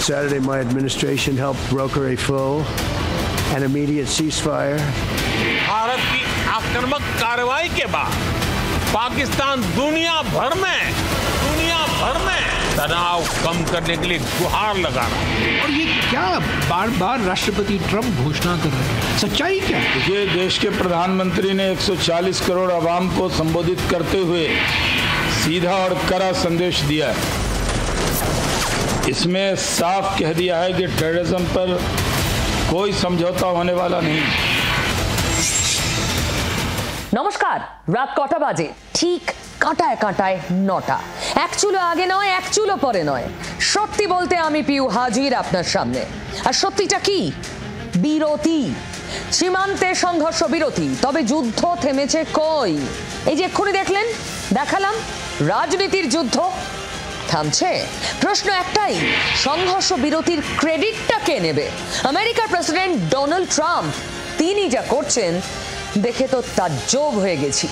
Saturday, my administration helped broker a full and immediate ceasefire. Bharat की आक्रामक कार्रवाई के बाद पाकिस्तान दुनिया भर में तनाव कम करने के लिए गुहार लगा रहा है। और ये क्या बार बार राष्ट्रपति ट्रंप घोषणा कर रहे हैं, सच्चाई क्या है? ये देश के प्रधानमंत्री ने 140 करोड़ आवाम को संबोधित करते हुए सीधा और कड़ा संदेश दिया है। इसमें साफ कह दिया है कि टेररिज्म पर कोई समझौता होने वाला नहीं। নমস্কার, রাত কটা বাজে? ঠিক কাঁটায় কাঁটায় 9টা। এক চুলো আগে নয়, এক চুলো পরে নয়, সত্যি বলতে আমি পিউ হাজির আপনার সামনে। আর সত্যিটা কি? বিরতি, সীমান্তে সংঘর্ষ বিরতি। তবে যুদ্ধ থেমেছে কই? এই যে এক্ষুনি দেখালাম রাজনীতির যুদ্ধ থামছে। প্রশ্ন একটাই, সংঘর্ষ বিরতির ক্রেডিটটা কে নেবে? আমেরিকার প্রেসিডেন্ট ডোনাল্ড ট্রাম্প তিনি যা করছেন দেখে তো তাজ্জব হয়ে গেছি।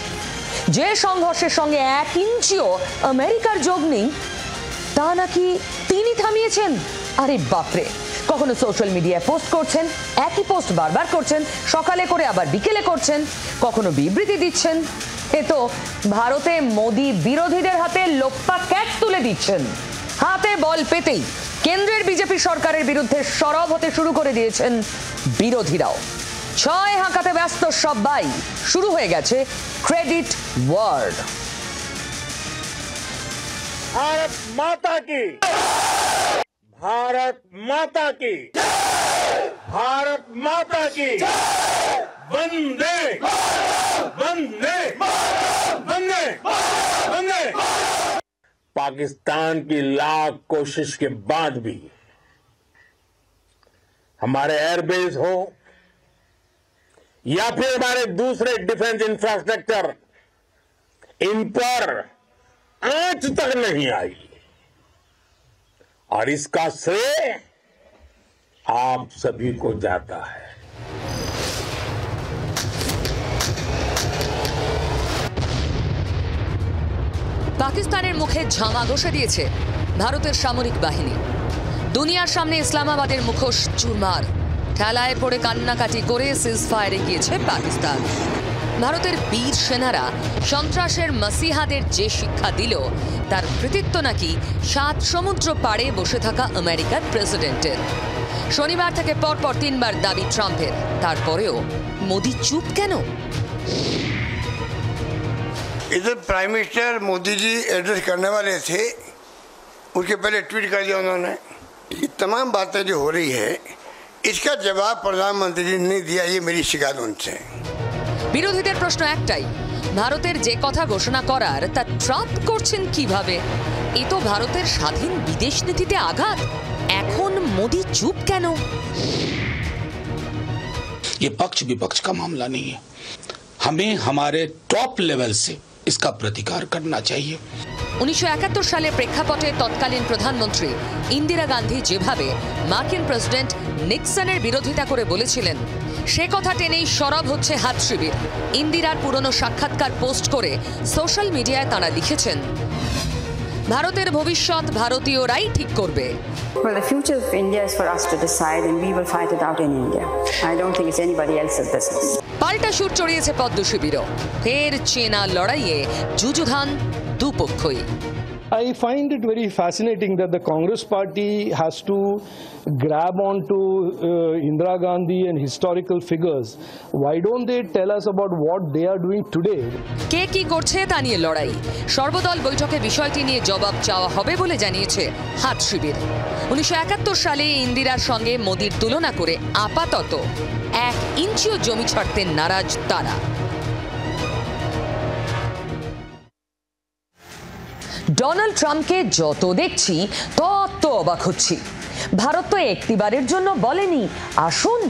যে সংঘর্ষের সঙ্গে 1 ইঞ্চিও আমেরিকার যোগ নেই তা নাকি তিনি থামিয়েছেন। আরে বাপরে, কখনো সোশ্যাল মিডিয়ায় পোস্ট করছেন, একই পোস্ট বারবার করছেন, সকালে করে আবার বিকেলে করছেন, কখনো বিবৃতি দিচ্ছেন। এ তো ভারতে মোদি বিরোধীদের হাতে লোপ্পা ক্যাচ তুলে দিচ্ছেন। হাতে বল পেতেই কেন্দ্রের বিজেপি সরকারের বিরুদ্ধে সরব হতে শুরু করে দিয়েছেন বিরোধীরাও। ছয় হাঁকাতে ব্যস্ত সবাই। শুরু হয়ে গেছে ক্রেডিট ওয়ার্ড। भारत माता की, भारत माता की, भारत माता की, वंदे वंदे वंदे वंदे। पाकिस्तान की लाख कोशिश के बाद भी हमारे एयरबेस हो या फिर हमारे दूसरे डिफेंस इंफ्रास्ट्रक्चर, इन पर आंच तक नहीं आई। और इसका श्रेय आप सभी को जाता है। পাকিস্তানের মুখে ঝামা ঘষে দিয়েছে ভারতের সামরিক বাহিনী। দুনিয়ার সামনে ইসলামাবাদের মুখোশ চুরমার। ঠেলায় পড়ে কান্নাকাটি করে সিজফায়ারে গিয়েছে পাকিস্তান। ভারতের বীর সেনারা সন্ত্রাসের মাসিহাদের যে শিক্ষা দিল তার কৃতিত্ব নাকি 7 সমুদ্র পাড়ে বসে থাকা আমেরিকার প্রেসিডেন্টের। শনিবার থেকে পরপর 3 বার দাবি ট্রাম্পের, তারপরেও মোদি চুপ কেন? इधर prime minister Modi ji address करने वाले थे, उसके पहले ट्वीट कर दिया उन्होंने। ये तमाम बातें जो हो रही है इसका जवाब प्रधानमंत्री जी ने दिया, ये मेरी शिकायत उनसे। বিরোধীদের প্রশ্ন একটাই, ভারতের যে কথা ঘোষণা করার তা ট্রাম্প করছেন কিভাবে? এ তো ভারতের স্বাধীন বিদেশ নীতিতে আঘাত। এখন মোদি চুপ কেন? ये पक्ष विपक्ष का मामला नहीं है, हमें हमारे टॉप लेवल से इसका प्रतिकार करना चाहिए। 1971 সালের প্রেক্ষাপটে তৎকালীন প্রধানমন্ত্রী ইন্দিরা গান্ধী যেভাবে মার্কিন প্রেসিডেন্ট নিক্সনের বিরোধিতা করে বলেছিলেন, সে কথা টেনেই সরব হচ্ছে হাত শিবির। ইন্দিরার পুরনো সাক্ষাৎকার পোস্ট করে সোশ্যাল মিডিয়ায় তাঁরা লিখেছেন, ভারতের ভবিষ্যৎ ভারতীয়রাই ঠিক করবে। Well, the future of India is for us to decide and we will fight it out in India. I don't think it's anybody else's business. পাল্টা সুর চড়িয়েছে পদ্ম শিবিরও। ফের চেনা লড়াইয়ে যুযুধান দুপক্ষই। I find it very fascinating that the Congress party has to grab onto Indira Gandhi and historical figures. Why don't they tell us about what they are doing today? কে কি করছে তা নিয়ে লড়াই। সর্বদল বৈঠকে বিষয়টি নিয়ে জবাব চাওয়া হবে বলে জানিয়েছে হাত শিবির। 1971 সালে ইন্দিরার সঙ্গে মোদির তুলনা করে আপাতত 1 ইঞ্চিও জমি ছাড়তে নারাজ তারা। ডোনাল্ড ট্রাম্পকে যত দেখছি তত অবাক হচ্ছি। ভারত তো একটিবারের জন্য বলেনি, আসুন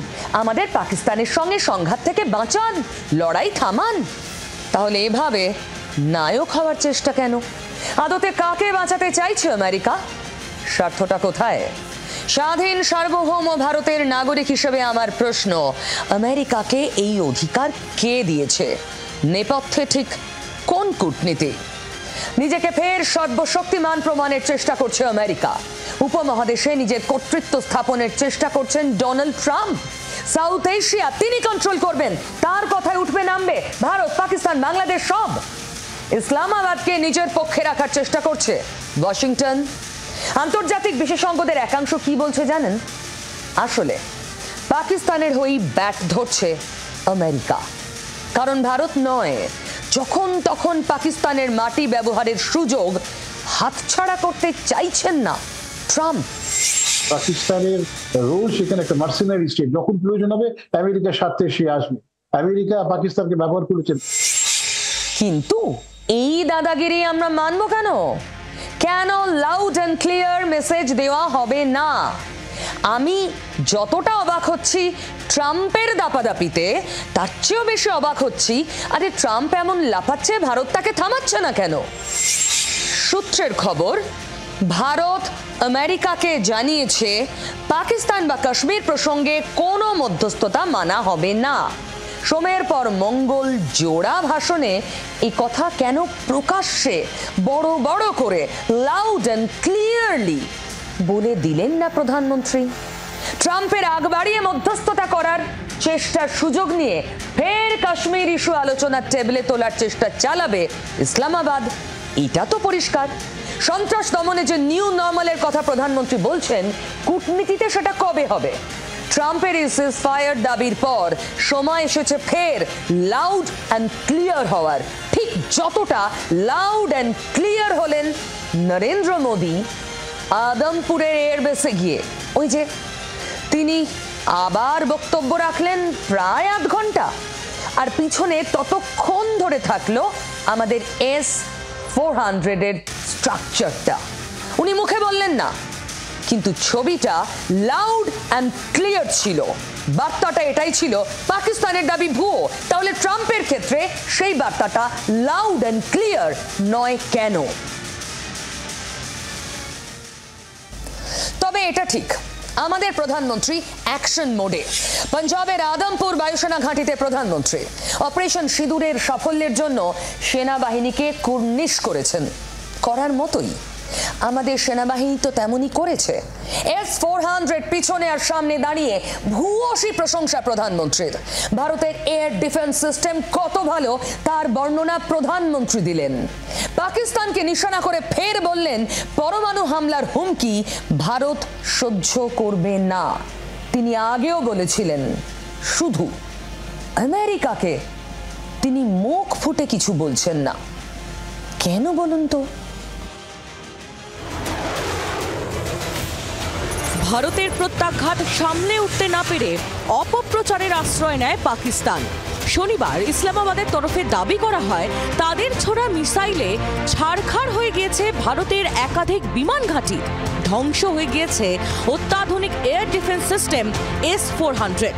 আমাদের পাকিস্তানের সঙ্গে সংঘাত থেকে বাঁচান, লড়াই থামান। তাহলে এভাবে নায়ক হওয়ার চেষ্টা কেন? আদতে কাকে বাঁচাতে চাইছে আমেরিকা? স্বার্থটা কোথায়? স্বাধীন সার্বভৌম ভারতের নাগরিক হিসেবে আমার প্রশ্ন, আমেরিকাকে এই অধিকার কে দিয়েছে? নেপথ্যে ঠিক কোন কূটনীতি? নিজেকে ফের সর্বশক্তিমান প্রমাণের চেষ্টা করছে আমেরিকা। উপমহাদেশে নিজের কর্তৃত্ব স্থাপনের চেষ্টা করছেন ডোনাল্ড ট্রাম্প। সাউথ এশিয়া তিনি কন্ট্রোল করবেন, তার কথায় উঠবে নামবে ভারত, পাকিস্তান, বাংলাদেশ সব। ইসলামাবাদকে নিজের পক্ষে রাখার চেষ্টা করছে ওয়াশিংটন। আন্তর্জাতিক বিশেষজ্ঞদের একাংশ কি বলছে জানেন? আসলে পাকিস্তানের হয়েই ব্যাট ধরছে আমেরিকা। কারণ ভারত নয়, যখন তখন পাকিস্তানের মাটি ব্যবহারের সুযোগ হাতছাড়া করতে চাইছেন না ট্রাম্প। পাকিস্তানের রোল সেখানে একটা মার্সেনারি স্টেট, যখন প্রয়োজন হবে আমেরিকার স্বার্থে সে আসবে। আমেরিকা পাকিস্তানকে ব্যবহার করেছেন। কিন্তু এই দাদাগিরি আমরা মানবো কেন? কেন লাউড অ্যান্ড ক্লিয়ার মেসেজ দেওয়া হবে না? আমি যতটা অবাক হচ্ছি ট্রাম্পের দাপাদাপিতে, তার চেয়েও বেশি অবাক হচ্ছি আরে ট্রাম্প এমন লাফাচ্ছে, ভারত তাকে থামাচ্ছে না কেন? সূত্রের খবর, ভারত আমেরিকাকে জানিয়েছে পাকিস্তান বা কাশ্মীর প্রসঙ্গে কোনো মধ্যস্থতা মানা হবে না। সোমের পর মঙ্গল জোড়া ভাষণে এই কথা কেন প্রকাশ্যে বড় বড় করে লাউড অ্যান্ড ক্লিয়ারলি বলে দিলেন না প্রধানমন্ত্রী? ট্রাম্পের আগ বাড়িয়ে মধ্যস্থতা করার চেষ্টার সুযোগ নিয়ে ফের কাশ্মীর ইস্যু আলোচনার টেবিলে তোলার চেষ্টা চালাবে ইসলামাবাদ, এটা তো পরিষ্কার। সন্ত্রাস দমনে যে নিউ নর্মালের কথা প্রধানমন্ত্রী বলছেন, কূটনীতিতে সেটা কবে হবে? ট্রাম্পের এই সিজফায়ার দাবির পর সময় এসেছে ফের লাউড অ্যান্ড ক্লিয়ার হওয়ার। ঠিক যতটা লাউড অ্যান্ড ক্লিয়ার হলেন নরেন্দ্র মোদী আদমপুরের এয়ারবেসে গিয়ে। ওই যে তিনি আবার বক্তব্য রাখলেন প্রায় 8 ঘন্টা, আর পিছনে ততক্ষণ ধরে থাকলো আমাদের S-400 এর স্ট্রাকচারটা। উনি মুখে বললেন না, কিন্তু ছবিটা লাউড অ্যান্ড ক্লিয়ার ছিল। বার্তাটা এটাই ছিল, পাকিস্তানের দাবি ভুয়ো। তাহলে ট্রাম্পের ক্ষেত্রে সেই বার্তাটা লাউড অ্যান্ড ক্লিয়ার নয় কেন? তবে এটা ঠিক, আমাদের প্রধানমন্ত্রী অ্যাকশন মোডে। পাঞ্জাবের আদমপুর বায়ুসেনা ঘাঁটিতে প্রধানমন্ত্রী অপারেশন সিঁদুরের সাফল্যের জন্য সেনাবাহিনীকে কুর্নিশ করেছেন। করার মতোই আমাদের সেনাবাহিনী তো তেমনই করেছে। S-400 পিছনে আর সামনে দাঁড়িয়ে ভূয়সী প্রশংসা প্রধানমন্ত্রীর। ভারতের এয়ার ডিফেন্স সিস্টেম কত ভালো তার বর্ণনা প্রধানমন্ত্রী দিলেন। পাকিস্তানকে নিশানা করে ফের বললেন পরমাণু হামলার হুমকি ভারত সহ্য করবে না। তিনি আগেও বলেছিলেন, শুধু আমেরিকাকে তিনি মুখ ফুটে কিছু বলছেন না। কেন বলুন তো? ভারতের প্রত্যাঘাত সামলে উঠতে না পেরে অপপ্রচারের আশ্রয় নেয় পাকিস্তান। শনিবার ইসলামাবাদের তরফে দাবি করা হয় তাদের ছোড়া মিসাইলে ছাড়খাড় হয়ে গিয়েছে ভারতের একাধিক বিমান ঘাঁটি, ধ্বংস হয়ে গিয়েছে অত্যাধুনিক এয়ার ডিফেন্স সিস্টেম S-400।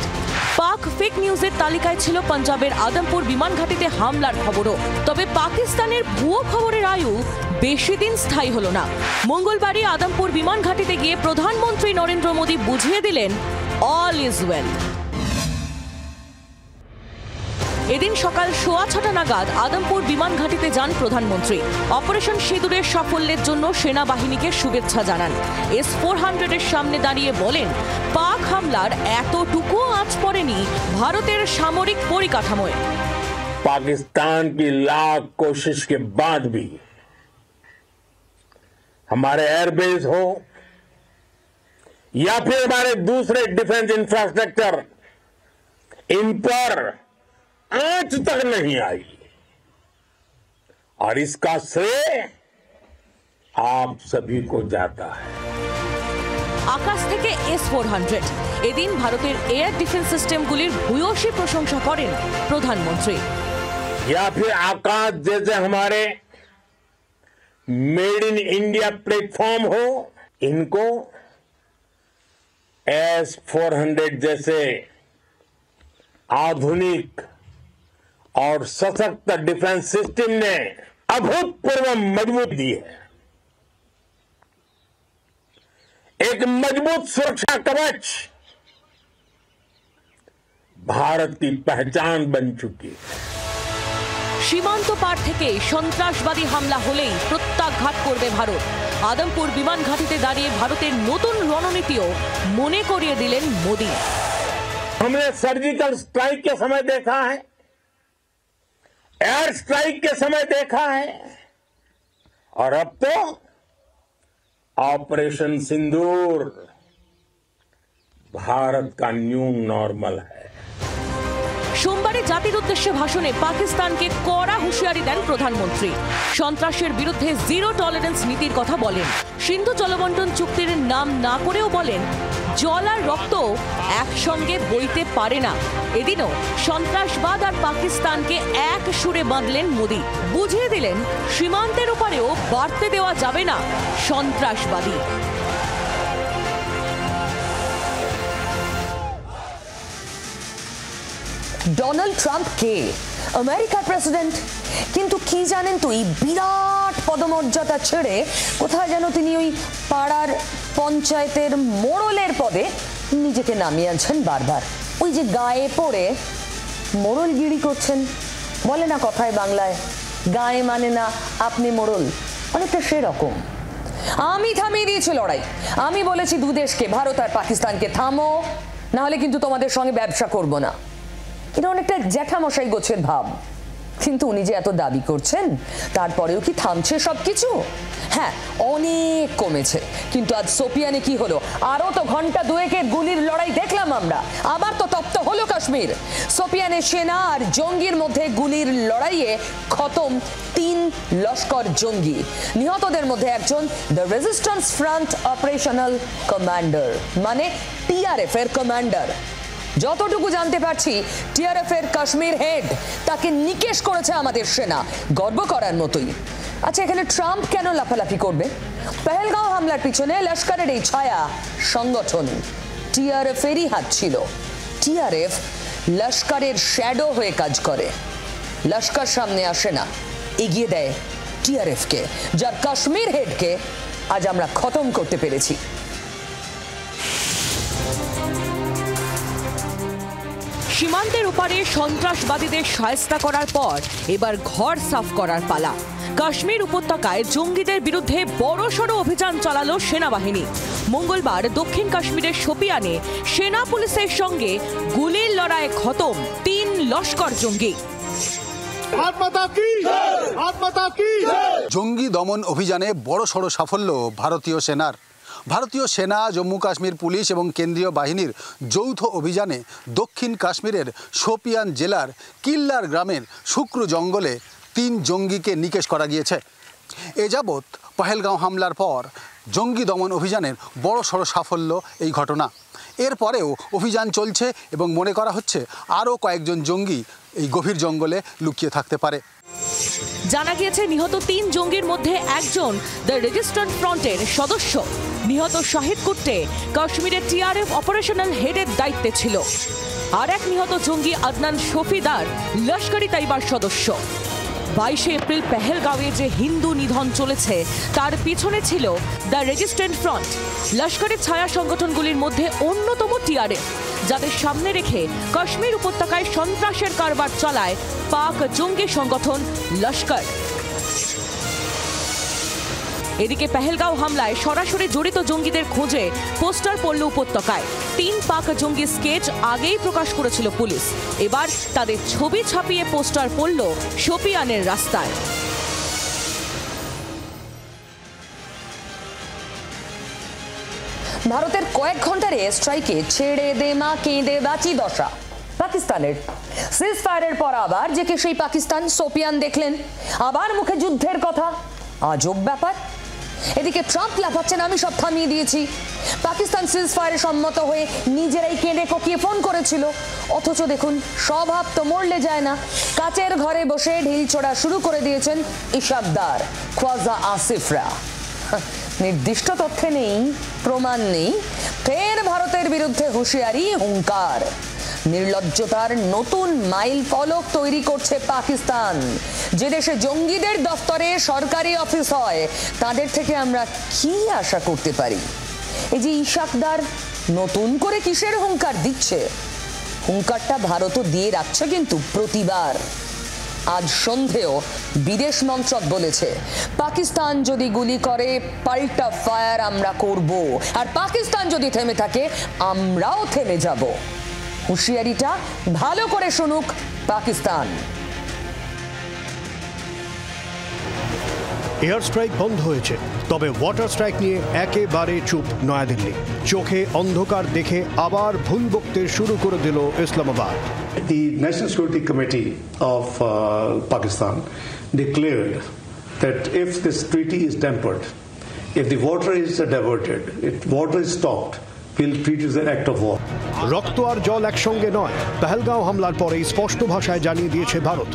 পাক ফেক নিউজের তালিকায় ছিল পাঞ্জাবের আদমপুর বিমান ঘাঁটিতে হামলার খবরও। তবে পাকিস্তানের ভুয়ো খবরের আয়ু বেশি দিন স্থায়ী হলো না। মঙ্গলবারই আদমপুর বিমান ঘাঁটিতে গিয়ে প্রধানমন্ত্রী নরেন্দ্র মোদী বুঝিয়ে দিলেন অল ইজ ওয়েল। এদিন সকাল 6:30 নাগাদ আদমপুর বিমান ঘাঁটিতে যান প্রধানমন্ত্রী। অপারেশন সিঁদুরের সাফল্যের জন্য সেনাবাহিনীকে শুভেচ্ছা জানান। S-400 এর সামনে দাঁড়িয়ে বলেন, পাক হামলার এতটুকু আঁচ পড়েনি ভারতের সামরিক পরিকাঠামোয়। पाकिस्तान की लाख कोशिश के बाद भी हमारे एयरबेस हो या फिर हमारे दूसरे डिफेंस इंफ्रास्ट्रक्चर, इन पर आंच तक नहीं आई, और इसका श्रेय आप सभी को जाता है। আকাশ থেকে S-400। এদিন ভারতের এয়ার ডিফেন্স সিস্টেমগুলির ভূয়সী প্রশংসা করেন প্রধানমন্ত্রী। या फिर आकाश जैसे हमारे मेड इन इंडिया प्लेटफॉर्म हो, इनको S-400 जैसे आधुनिक और सशक्त डिफेंस सिस्टम ने अभूतपूर्व मजबूती दी है। एक मजबूत सुरक्षा कवच भारत की पहचान बन चुकी है। সীমান্ত পার থেকে সন্ত্রাসবাদী হামলা হলেই প্রত্যাঘাত করবে ভারত। আদমপুর বিমান ঘাঁটিতে দাঁড়িয়ে ভারতের নতুন রণনীতিও মনে করিয়ে দিলেন মোদি। हमने सर्जिकल स्ट्राइक के समय देखा है, एयर स्ट्राइक के समय देखा है, और अब तो ऑपरेशन सिंदूर भारत का न्यू नॉर्मल है। সোমবারে জাতির উদ্দেশ্যে ভাষণে পাকিস্তানকে কড়া হুঁশিয়ারি দেন প্রধানমন্ত্রী। সন্ত্রাসের বিরুদ্ধে জিরো টলারেন্স নীতির কথা বলেন। সিন্ধু জলবন্টন চুক্তির নাম না করেও বলেন জল আর রক্ত একসঙ্গে বইতে পারে না। এদিনও সন্ত্রাসবাদ আর পাকিস্তানকে এক সুরে বাঁধলেন মোদি। বুঝিয়ে দিলেন সীমান্তের ওপারেও বাড়তে দেওয়া যাবে না সন্ত্রাসবাদী। ডোনাল্ড ট্রাম্প কে? আমেরিকার প্রেসিডেন্ট। কিন্তু কি জানেন তো, এই বিরাট পদমর্যাদা ছেড়ে কোথায় যেন তিনি ওই পাড়ার পঞ্চায়েতের মোড়লের পদে নিজেকে নামিয়ে আনছেন বারবার। ওই যে গায়ে পড়ে মোড়লগিরি করছেন, বলে না কথায় বাংলায়, গায়ে মানে না আপনি মোড়ল, অনেকটা সেরকম। আমি থামিয়ে দিয়েছি লড়াই, আমি বলেছি দু দেশকে, ভারত আর পাকিস্তানকে, থামো, না হলে কিন্তু তোমাদের সঙ্গে ব্যবসা করব না। এটা অনেকটা জ্যাঠামশাই গোছের ভাব। কিন্তু উনি যে এত দাবি করছেন, তারপরেও কি থামছে সবকিছু? হ্যাঁ, অনেক কমেছে। কিন্তু আজ সোপিয়ানে কি হলো? আরো তো ঘন্টা দুয়েকের গুলির লড়াই দেখলাম আমরা। আবার তো তপ্ত হলো কাশ্মীর। সোপিয়ানে সেনা আর জঙ্গির মধ্যে গুলির লড়াইয়ে খতম 3 লস্কর জঙ্গি। নিহতদের মধ্যে একজন the resistance front operational commander, মানে টিআরএফ এর কমান্ডার। যতটুকু জানতে পারছি, টিআরএফ এর কাশ্মীর হেড, তাকে নিকেশ করেছে আমাদের সেনা, গর্ব করার মতোই। আচ্ছা, এখানে ট্রাম্প কেন লাফালাফি করবে? পেহেলগাঁও হামলার পিছনে লস্করের এই ছায়া সংগঠন টিআরএফ এরই হাত ছিল। টিআরএফ লস্করের শ্যাডো হয়ে কাজ করে। লস্কর সামনে আসে না, এগিয়ে দেয় টিআরএফ কে, যার কাশ্মীর হেডকে আজ আমরা খতম করতে পেরেছি। সীমান্তের ওপারে সন্ত্রাসবাদীদের শায়েস্তা করার পর এবার ঘর সাফ করার পালা। কাশ্মীর উপত্যকায় জঙ্গিদের বিরুদ্ধে বড়সড় অভিযান চালালো সেনাবাহিনী। মঙ্গলবার দক্ষিণ কাশ্মীরের শোপিয়ানে সেনা পুলিশের সঙ্গে গুলির লড়াইয়ে খতম 3 লস্কর জঙ্গি। জঙ্গি দমন অভিযানে বড়সড় সাফল্য ভারতীয় সেনার। ভারতীয় সেনা, জম্মু কাশ্মীর পুলিশ এবং কেন্দ্রীয় বাহিনীর যৌথ অভিযানে দক্ষিণ কাশ্মীরের শোপিয়ান জেলার কিল্লার গ্রামের শুক্র জঙ্গলে 3 জঙ্গিকে নিকেশ করা গিয়েছে। এ যাবৎ পহেলগাঁও হামলার পর জঙ্গি দমন অভিযানের বড়সড় সাফল্য এই ঘটনা। এরপরেও অভিযান চলছে এবং মনে করা হচ্ছে আরও কয়েকজন জঙ্গি এই গভীর জঙ্গলে লুকিয়ে থাকতে পারে। জানা গিয়েছে নিহত 3 জঙ্গির মধ্যে একজন দ্য রেজিস্ট্যান্স ফ্রন্টের সদস্য। নিহত শাহিদ কুট্টে কাশ্মীরের টিআরএফ অপারেশনাল হেডের দায়িত্বে ছিল। আর এক নিহত জঙ্গি আদনান শফিদার লস্করি তাইবার সদস্য। 22 এপ্রিল পেহেলগাঁওয়ে যে হিন্দু নিধন চলেছে, তার পিছনে ছিল দ্য রেজিস্ট্যান্স ফ্রন্ট। লস্করের ছায়া সংগঠনগুলির মধ্যে অন্যতম টিআরএফ, যাদের সামনে রেখে কাশ্মীর উপত্যকায় সন্ত্রাসের কারবার চালায় পাক জঙ্গি সংগঠন লস্কর। এদিকে পেহেলগাঁও হামলায় সরাসরি জড়িত জঙ্গিদের খোঁজে পোস্টার পড়ল উপত্যকায়। 3 পাক জঙ্গি স্কেচ আগেই প্রকাশ করেছিল পুলিশ। এবার তাদের ছবি ছাপিয়ে পোস্টার পড়ল শোপিয়ানের রাস্তায়। ভারতের কয়েক ঘন্টার এয়ার স্ট্রাইকে ছেড়ে দে মা কেঁদে বাঁচি দশা পাকিস্তানের। সিজ ফায়ারের পর আবার যে কে সেই পাকিস্তান, সোপিয়ান দেখলেন, আবার মুখে যুদ্ধের কথা। আজব ব্যাপার। এদিকে ট্রাম্প লাফাচ্ছেন আমি সব থামিয়ে দিয়েছি। পাকিস্তান সিজ ফায়ারে সম্মত হয়ে নিজেরাই কেঁদে কোকিয়ে ফোন করেছিল। অথচ দেখুন, স্বভাব তো মরলে যায় না। কাচের ঘরে বসে ঢিল ছোড়া শুরু করে দিয়েছেন ইশাকদার, খ্বাজা আসিফরা। নির্দিষ্ট তথ্যে নেই, প্রমাণ নেই, ফের ভারতের বিরুদ্ধে হুঁশিয়ারি, হুঙ্কার। নির্লজ্জতার নতুন মাইল ফলক তৈরি করছে পাকিস্তান। যে দেশে জঙ্গিদের দফতরে সরকারি অফিস হয়, তাদের থেকে আমরা কি আশা করতে পারি? এই যে ইশাকদার নতুন করে কিসের হুঙ্কার দিচ্ছে? হুঙ্কারটা ভারতও দিয়ে রাখছে কিন্তু প্রতিবার। আজ সন্ধেও বিদেশ মন্ত্রক বলেছে পাকিস্তান যদি গুলি করে পাল্টা ফায়ার আমরা করব, আর পাকিস্তান যদি থেমে থাকে আমরাও থেমে যাব। হুঁশিয়ারিটা ভালো করে শুনুক পাকিস্তান। এয়ার স্ট্রাইক বন্ধ হয়েছে, তবে ওয়াটার স্ট্রাইক নিয়ে একেবারে চুপ নয়াদিল্লি। চোখে অন্ধকার দেখে আবার ভুল বকতে শুরু করে দিল Islamabad. The National Security Committee of Pakistan declared that if this treaty is tempered, if the water is diverted, if water is stopped, we'll treat it as an act of war. রক্ত আর জল একসঙ্গে নয়, পেহেলগাঁও হামলার পরেই স্পষ্ট ভাষায় জানিয়ে দিয়েছে ভারত।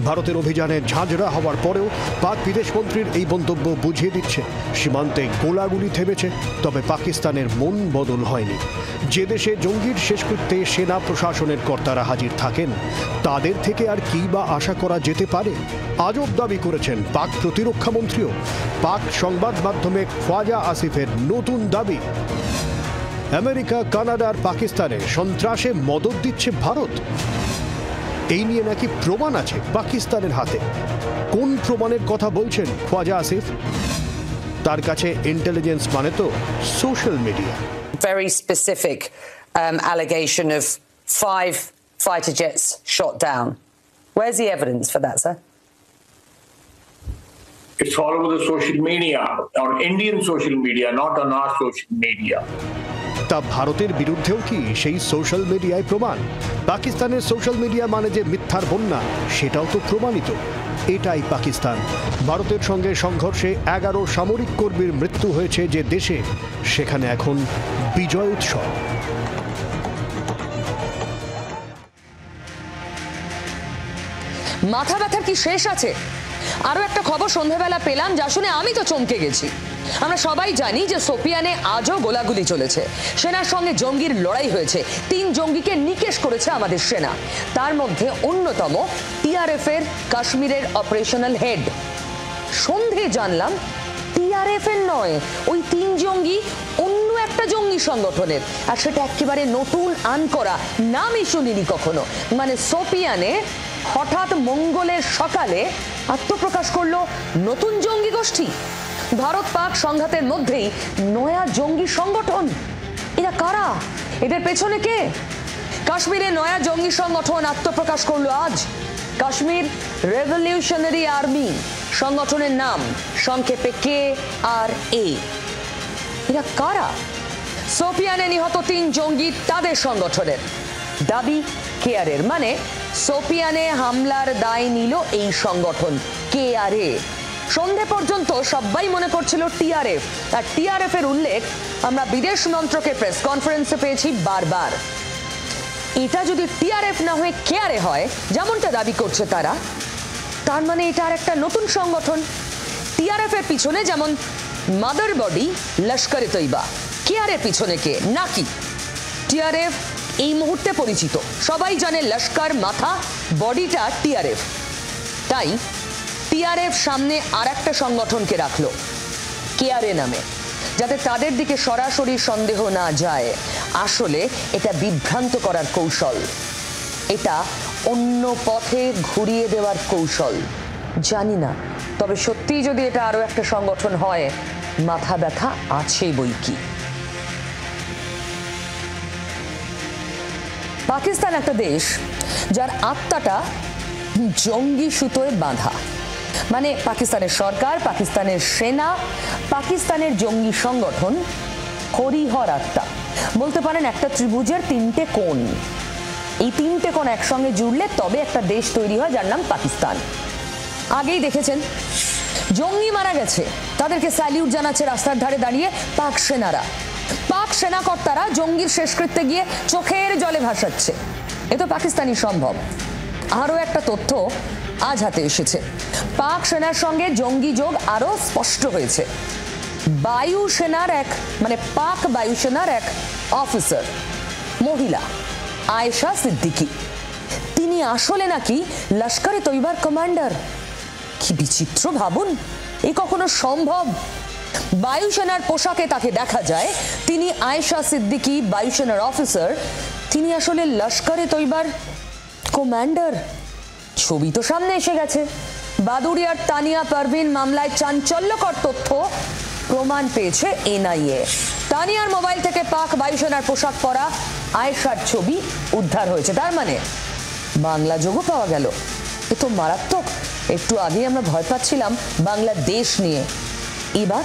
ভারতের অভিযানে ঝাঁঝরা হওয়ার পরেও পাক বিদেশমন্ত্রীর এই মন্তব্য বুঝিয়ে দিচ্ছে সীমান্তে গোলাগুলি থেমেছে, তবে পাকিস্তানের মন বদল হয়নি। যে দেশে জঙ্গির শেষকৃত্যে সেনা প্রশাসনের কর্তারা হাজির থাকেন, তাদের থেকে আর কি বা আশা করা যেতে পারে? আজব দাবি করেছেন পাক প্রতিরক্ষা মন্ত্রীও। পাক সংবাদ মাধ্যমে খ্বাজা আসিফের নতুন দাবি, আমেরিকা, কানাডা আর পাকিস্তানে সন্ত্রাসে মদদ দিচ্ছে ভারত। এই নিয়ে নাকি প্রমাণ আছে পাকিস্তানের হাতে। কোন প্রমাণের কথা বলছেন খ্বাজা আসিফ? তার কাছে ইন্টেলিজেন্স মানে তো social media. Very specific allegation of 5 fighter jets shot down. Where's the evidence for that, sir? It's all over the social media, on Indian social media, not on our social media. তা ভারতের বিরুদ্ধেও কি সেই social মিডিয়ায় প্রমাণ? পাকিস্তানের social media মানে যে মিথ্যার বন্যা, সেটাও তো প্রমাণিত। এটাই পাকিস্তান। ভারতের সঙ্গে সংঘর্ষে 11 সামরিক কর্মীর মৃত্যু হয়েছে যে দেশে, সেখানে এখন বিজয় উৎসব। মাথা ব্যথার কি শেষ আছে? আরো একটা খবর সন্ধ্যাবেলা পেলাম, যা শুনে আমি তো চমকে গেছি। আমরা সবাই জানি যে সোপিয়ানে আজও গোলাগুলি চলেছে, সেনার সঙ্গে জঙ্গির লড়াই হয়েছে, 3 জঙ্গিকে নিকেশ করেছে আমাদের সেনা। তার মধ্যে অন্যতম টিআরএফ এর কাশ্মীরের অপারেশনাল হেড। সন্ধে জানলাম টিআরএফ এর নয়, ওই 3 জঙ্গি অন্য একটা জঙ্গি সংগঠনের, আর সেটা একেবারে নতুন আনকরা, নামই শুনিনি কখনো। মানে সোপিয়ানে হঠাৎ মঙ্গলের সকালে আত্মপ্রকাশ করলো নতুন জঙ্গি গোষ্ঠী। ভারত পাক সংঘাতের মধ্যেই নয়া জঙ্গি সংগঠন। এরা কারা? এদের পেছনে কে? কাশ্মীরে নয়া জঙ্গি সংগঠন আত্মপ্রকাশ করলো আজ। কাশ্মীর রেভলিউশনারি আর্মি সংগঠনের নাম, সংক্ষেপে KRA। এরা কারা? সোপিয়ানে নিহত 3 জঙ্গি তাদের সংগঠনের। দাবি KRA, মানে সোপিয়ানে হামলার দায় নিল এই সংগঠন KRA। সন্ধে পর্যন্ত সবাই মনে করছিল টিআরএফ, আর টিআরএফ এর উল্লেখ আমরা বিদেশ মন্ত্রকের প্রেস কনফারেন্সে পেয়েছি বারবার। এটা যদি টিআরএফ না হয়ে KRA হয়, যেমনটা দাবি করছে তারা, তার মানে এটা আর একটা নতুন সংগঠন। টিআরএফ এর পিছনে যেমন মাদার বডি লস্করে তৈবা, KRA পিছনে কে? নাকি টিআরএফ এই মুহূর্তে পরিচিত, সবাই জানে লস্কর মাথা, বডিটা টিআরএফ। তাই টিআরএফ সামনে আর একটা সংগঠনকে রাখলো KRA নামে, যাতে তাদের দিকে সরাসরি সন্দেহ না যায়। আসলে এটা বিভ্রান্ত করার কৌশল, এটা অন্য পথে ঘুরিয়ে দেওয়ার কৌশল। জানি না, তবে সত্যিই যদি এটা আরো একটা সংগঠন হয়, মাথা ব্যথা আছে বই কি। পাকিস্তান একটা দেশ যার আত্মাটা জঙ্গি সুতোয় বাঁধা। মানে পাকিস্তানের সরকার, পাকিস্তানের সেনা, পাকিস্তানের জঙ্গি সংগঠন হরিহর আত্মা। বলতে পারেন একটা ত্রিভুজের 3টে কোণ। এই 3টে কোণ একসঙ্গে জুড়লে তবে একটা দেশ তৈরি হয়, যার নাম পাকিস্তান। আগেই দেখেছেন জঙ্গি মারা গেছে, তাদেরকে স্যালিউট জানাচ্ছে রাস্তার ধারে দাঁড়িয়ে পাক সেনারা। পাক সেনাকর্তারা জঙ্গির শেষকৃত্যে গিয়ে চোখের জলে ভাসাচ্ছে। এ তো পাকিস্তানি সম্ভব। আরও একটা তথ্য আজ হাতে এসেছে, পাক সেনার সঙ্গে জঙ্গি যোগ আরো স্পষ্ট হয়েছে। বায়ুসেনার পাক বায়ুসেনার এক অফিসার, মহিলা আয়েশা সিদ্দিকি, তিনি আসলে নাকি লস্করে তৈবার কমান্ডার। কি বিচিত্র ভাবুন, এ কখনো সম্ভব? বায়ুসেনার পোশাকে তাকে দেখা যায়, তিনি আয়েশা সিদ্দিকি, বায়ুসেনার অফিসার, তিনি আসলে লস্করে তৈবার কমান্ডার। ছবি তো সামনে এসে গেছে। বাদুড়িয়ার তানিয়া পারভিন মামলায় চাঞ্চল্যকর তথ্য প্রমাণ পেয়েছে এনআইএ। তানিয়ার মোবাইল থেকে পাক বায়ুসেনার পোশাক পরা আয়েশার ছবি উদ্ধার হয়েছে। তার মানে বাংলা যোগও পাওয়া গেল। এ তো মারাত্মক। একটু আগেই আমরা ভয় পাচ্ছিলাম বাংলাদেশ নিয়ে, এবার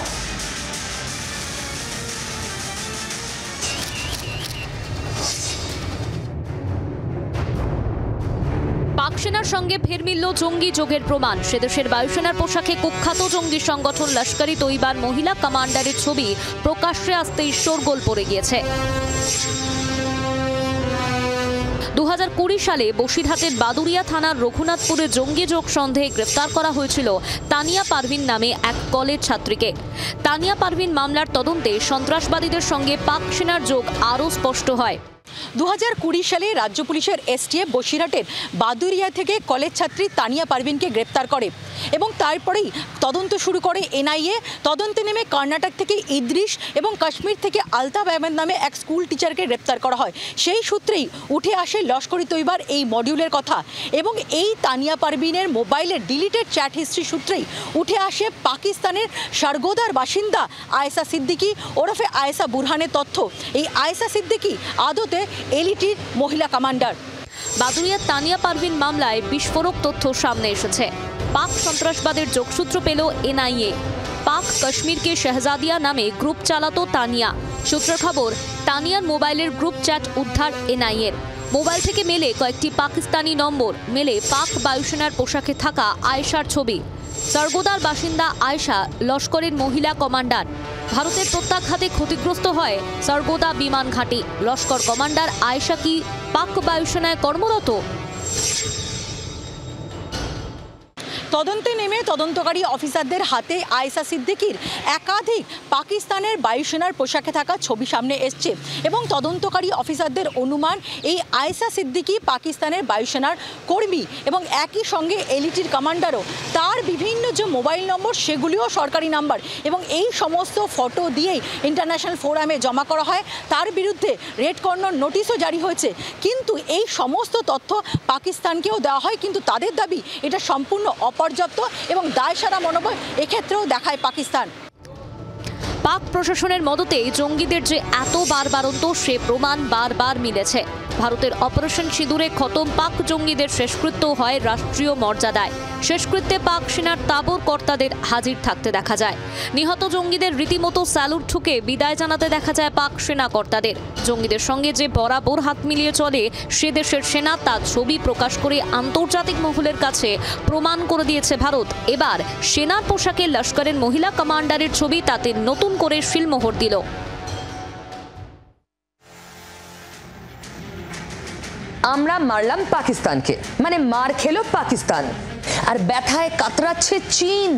পাক সেনার সঙ্গে ফের মিলল জঙ্গি যোগের প্রমাণ। সেদেশের বায়ুসেনার পোশাকে কুখ্যাত জঙ্গি সংগঠন লস্কর ই তৈবার মহিলা কমান্ডারের ছবি প্রকাশ্যে আসতেই শোরগোল পড়ে গিয়েছে। 2020 সালে বসিরহাটের বাদুড়িয়া থানার রঘুনাথপুরে জঙ্গি যোগ সন্দেহে গ্রেফতার করা হয়েছিল তানিয়া পারভিন নামে এক কলেজ ছাত্রীকে। তানিয়া পারভিন মামলার তদন্তে সন্ত্রাসবাদীদের সঙ্গে পাক সেনার যোগ আরও স্পষ্ট হয়। 2020 সালে রাজ্য পুলিশের এসটিএফ বসিরহাটের বাদুরিয়া থেকে কলেজ ছাত্রী তানিয়া পারভিনকে গ্রেপ্তার করে এবং তারপরেই তদন্ত শুরু করে এনআইএ। তদন্তে নেমে কর্ণাটক থেকে ইদ্রিস এবং কাশ্মীর থেকে আলতাফ আহমেদ নামে এক স্কুল টিচারকে গ্রেপ্তার করা হয়। সেই সূত্রেই উঠে আসে লস্কর ই তৈবার এই মডিউলের কথা এবং এই তানিয়া পারভিনের মোবাইলের ডিলিটেড চ্যাট হিস্ট্রি সূত্রেই উঠে আসে পাকিস্তানের সারগোদার বাসিন্দা আয়েশা সিদ্দিকি ওরফে আয়েশা বুরহানের তথ্য। এই আয়েশা সিদ্দিকি আদতে এলইটির মহিলা কমান্ডার। বাদুড়িয়ার তানিয়া পারভিন মামলায় বিস্ফোরক তথ্য সামনে এসেছে। পাক সন্ত্রাসবাদের যোগসূত্র পেল এনআইএ। পাক কাশ্মীরকে শেহজাদিয়া নামে গ্রুপ চালাতো তানিয়া। সূত্রের খবর, তানিয়ার মোবাইলের গ্রুপ চ্যাট উদ্ধার এনআইএর। মোবাইল থেকে মেলে কয়েকটি পাকিস্তানি নম্বর, মেলে পাক বায়ুসেনার পোশাকে থাকা আয়েশার ছবি। সারগোদার বাসিন্দা আয়েশা লস্করের মহিলা কমান্ডার। ভারতের প্রত্যাঘাতে ক্ষতিগ্রস্ত হয় সারগোদা বিমান ঘাঁটি। লস্কর কমান্ডার আয়েশা কি পাক বায়ুসেনায় কর্মরত? তদন্তে নেমে তদন্তকারী অফিসারদের হাতে আয়েশা সিদ্দিকির একাধিক পাকিস্তানের বায়ুসেনার পোশাকে থাকা ছবি সামনে এসছে এবং তদন্তকারী অফিসারদের অনুমান এই আয়েশা সিদ্দিকি পাকিস্তানের বায়ুসেনার কর্মী এবং একই সঙ্গে এলইটির কমান্ডারও। তার বিভিন্ন যে মোবাইল নম্বর সেগুলিও সরকারি নাম্বার এবং এই সমস্ত ফটো দিয়েই ইন্টারন্যাশনাল ফোরামে জমা করা হয়। তার বিরুদ্ধে রেড কর্নার নোটিশও জারি হয়েছে। কিন্তু এই সমস্ত তথ্য পাকিস্তানকেও দেওয়া হয়, কিন্তু তাদের দাবি এটা সম্পূর্ণ পর্যাপ্ত এবং দায়সারা মনোভাব এক্ষেত্রেও দেখায় পাকিস্তান। পাক প্রশাসনের মদতে জঙ্গিদের যে এত বারবারন্ত সে প্রমাণ বারবার মিলেছে। ভারতের অপারেশন সিঁদুরে খতম পাক জঙ্গিদের শেষকৃত্য হয় রাষ্ট্রীয় মর্যাদায়। শেষকৃত্যে পাক সেনার তাবর কর্তাদের হাজির থাকতে দেখা যায়। নিহত জঙ্গিদের রীতিমতো স্যালুট ঠুকে বিদায় জানাতে দেখা যায় পাক সেনা কর্তাদের। জঙ্গিদের সঙ্গে যে বরাবর হাত মিলিয়ে চলে সে দেশের সেনা, তার ছবি প্রকাশ করে আন্তর্জাতিক মহলের কাছে প্রমাণ করে দিয়েছে ভারত। এবার সেনার পোশাকে লস্করের মহিলা কমান্ডারের ছবি তাতে নতুন করে শিলমোহর দিল। আমরা মারলাম পাকিস্তানকে, মানে মার খেলো পাকিস্তান, আর ব্যথায় কাতরাচ্ছে চীন।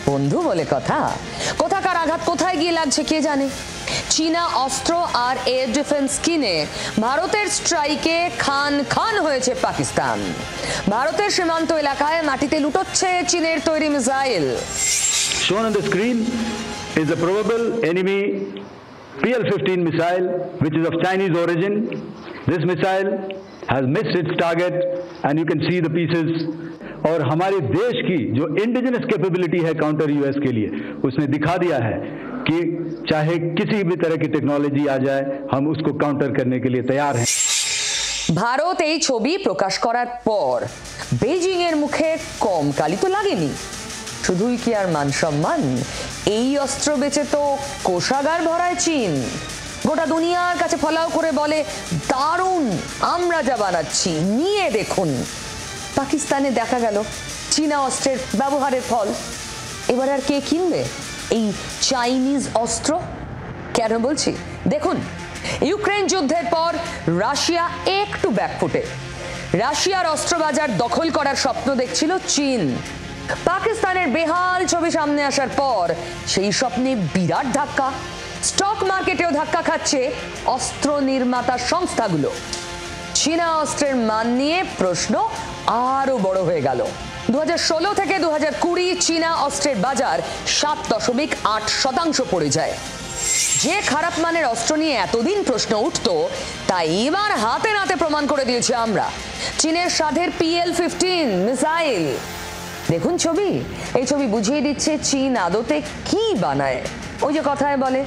বন্ধু বলে কথা, কোথাকার আঘাত কোথায় গিয়ে লাগছে কে জানে। চীনা অস্ত্র আর এয়ার ডিফেন্স কিনে ভারতের স্ট্রাইকে খান খান হয়েছে পাকিস্তান। ভারতের সীমান্ত এলাকায় মাটিতে লুটোচ্ছে চীনের তৈরি missile. Shown on the screen is a probable enemy PL-15 missile, which is of Chinese origin. This missile has missed its target, and you can see the pieces. और हमारे देश की जो इंडिजिनस कैपेबिलिटी है काउंटर यूएस के लिए, उसने दिखा दिया है कि चाहे किसी भी तरह की टेक्नोलॉजी आ जाए, हम उसको काउंटर करने के लिए तैयार हैं। ভারত এই ছবি প্রকাশ করার পর বেজিং এর মুখে কম কালি তো লাগেনি। শুধুই কি আর মান সম্মান? এই অস্ত্র বেচে তো কোষাগার ভরায় চীন। গোটা দুনিয়ার কাছে ফলাও করে বলে, দারুণ, আমরা যা বানাচ্ছি নিয়ে দেখুন। পাকিস্তানে দেখা গেল চীনা অস্ত্রের ব্যবহারের ফল। এবার আর কে কিনবে এই চাইনিজ অস্ত্র? কেন বলছি দেখুন, ইউক্রেন যুদ্ধের পর রাশিয়া একটু ব্যাকফুটে। রাশিয়ার অস্ত্রবাজার দখল করার স্বপ্ন দেখছিল চীন। পাকিস্তানের বেহাল ছবি সামনে আসার পর সেই স্বপ্নে বিরাট ধাক্কা। স্টক মার্কেটেও ধাক্কা খাচ্ছে অস্ত্র নির্মাতা সংস্থাগুলো। চীনা অস্ত্রের মান নিয়ে প্রশ্ন আরো বড় হয়ে গেল। 2016 থেকে 2020 চীনা অস্ত্রের বাজার 7.8% পড়ে যায়। যে খারাপ মানের অস্ত্র নিয়ে এতদিন প্রশ্ন উঠতো তা এবার হাতে নাতে প্রমাণ করে দিয়েছি আমরা। চীনের সাধের PL-15 মিসাইল, দেখুন ছবি। এই ছবি বুঝিয়ে দিচ্ছে চীন আদতে কি বানায়। ওই যে কথায় বলে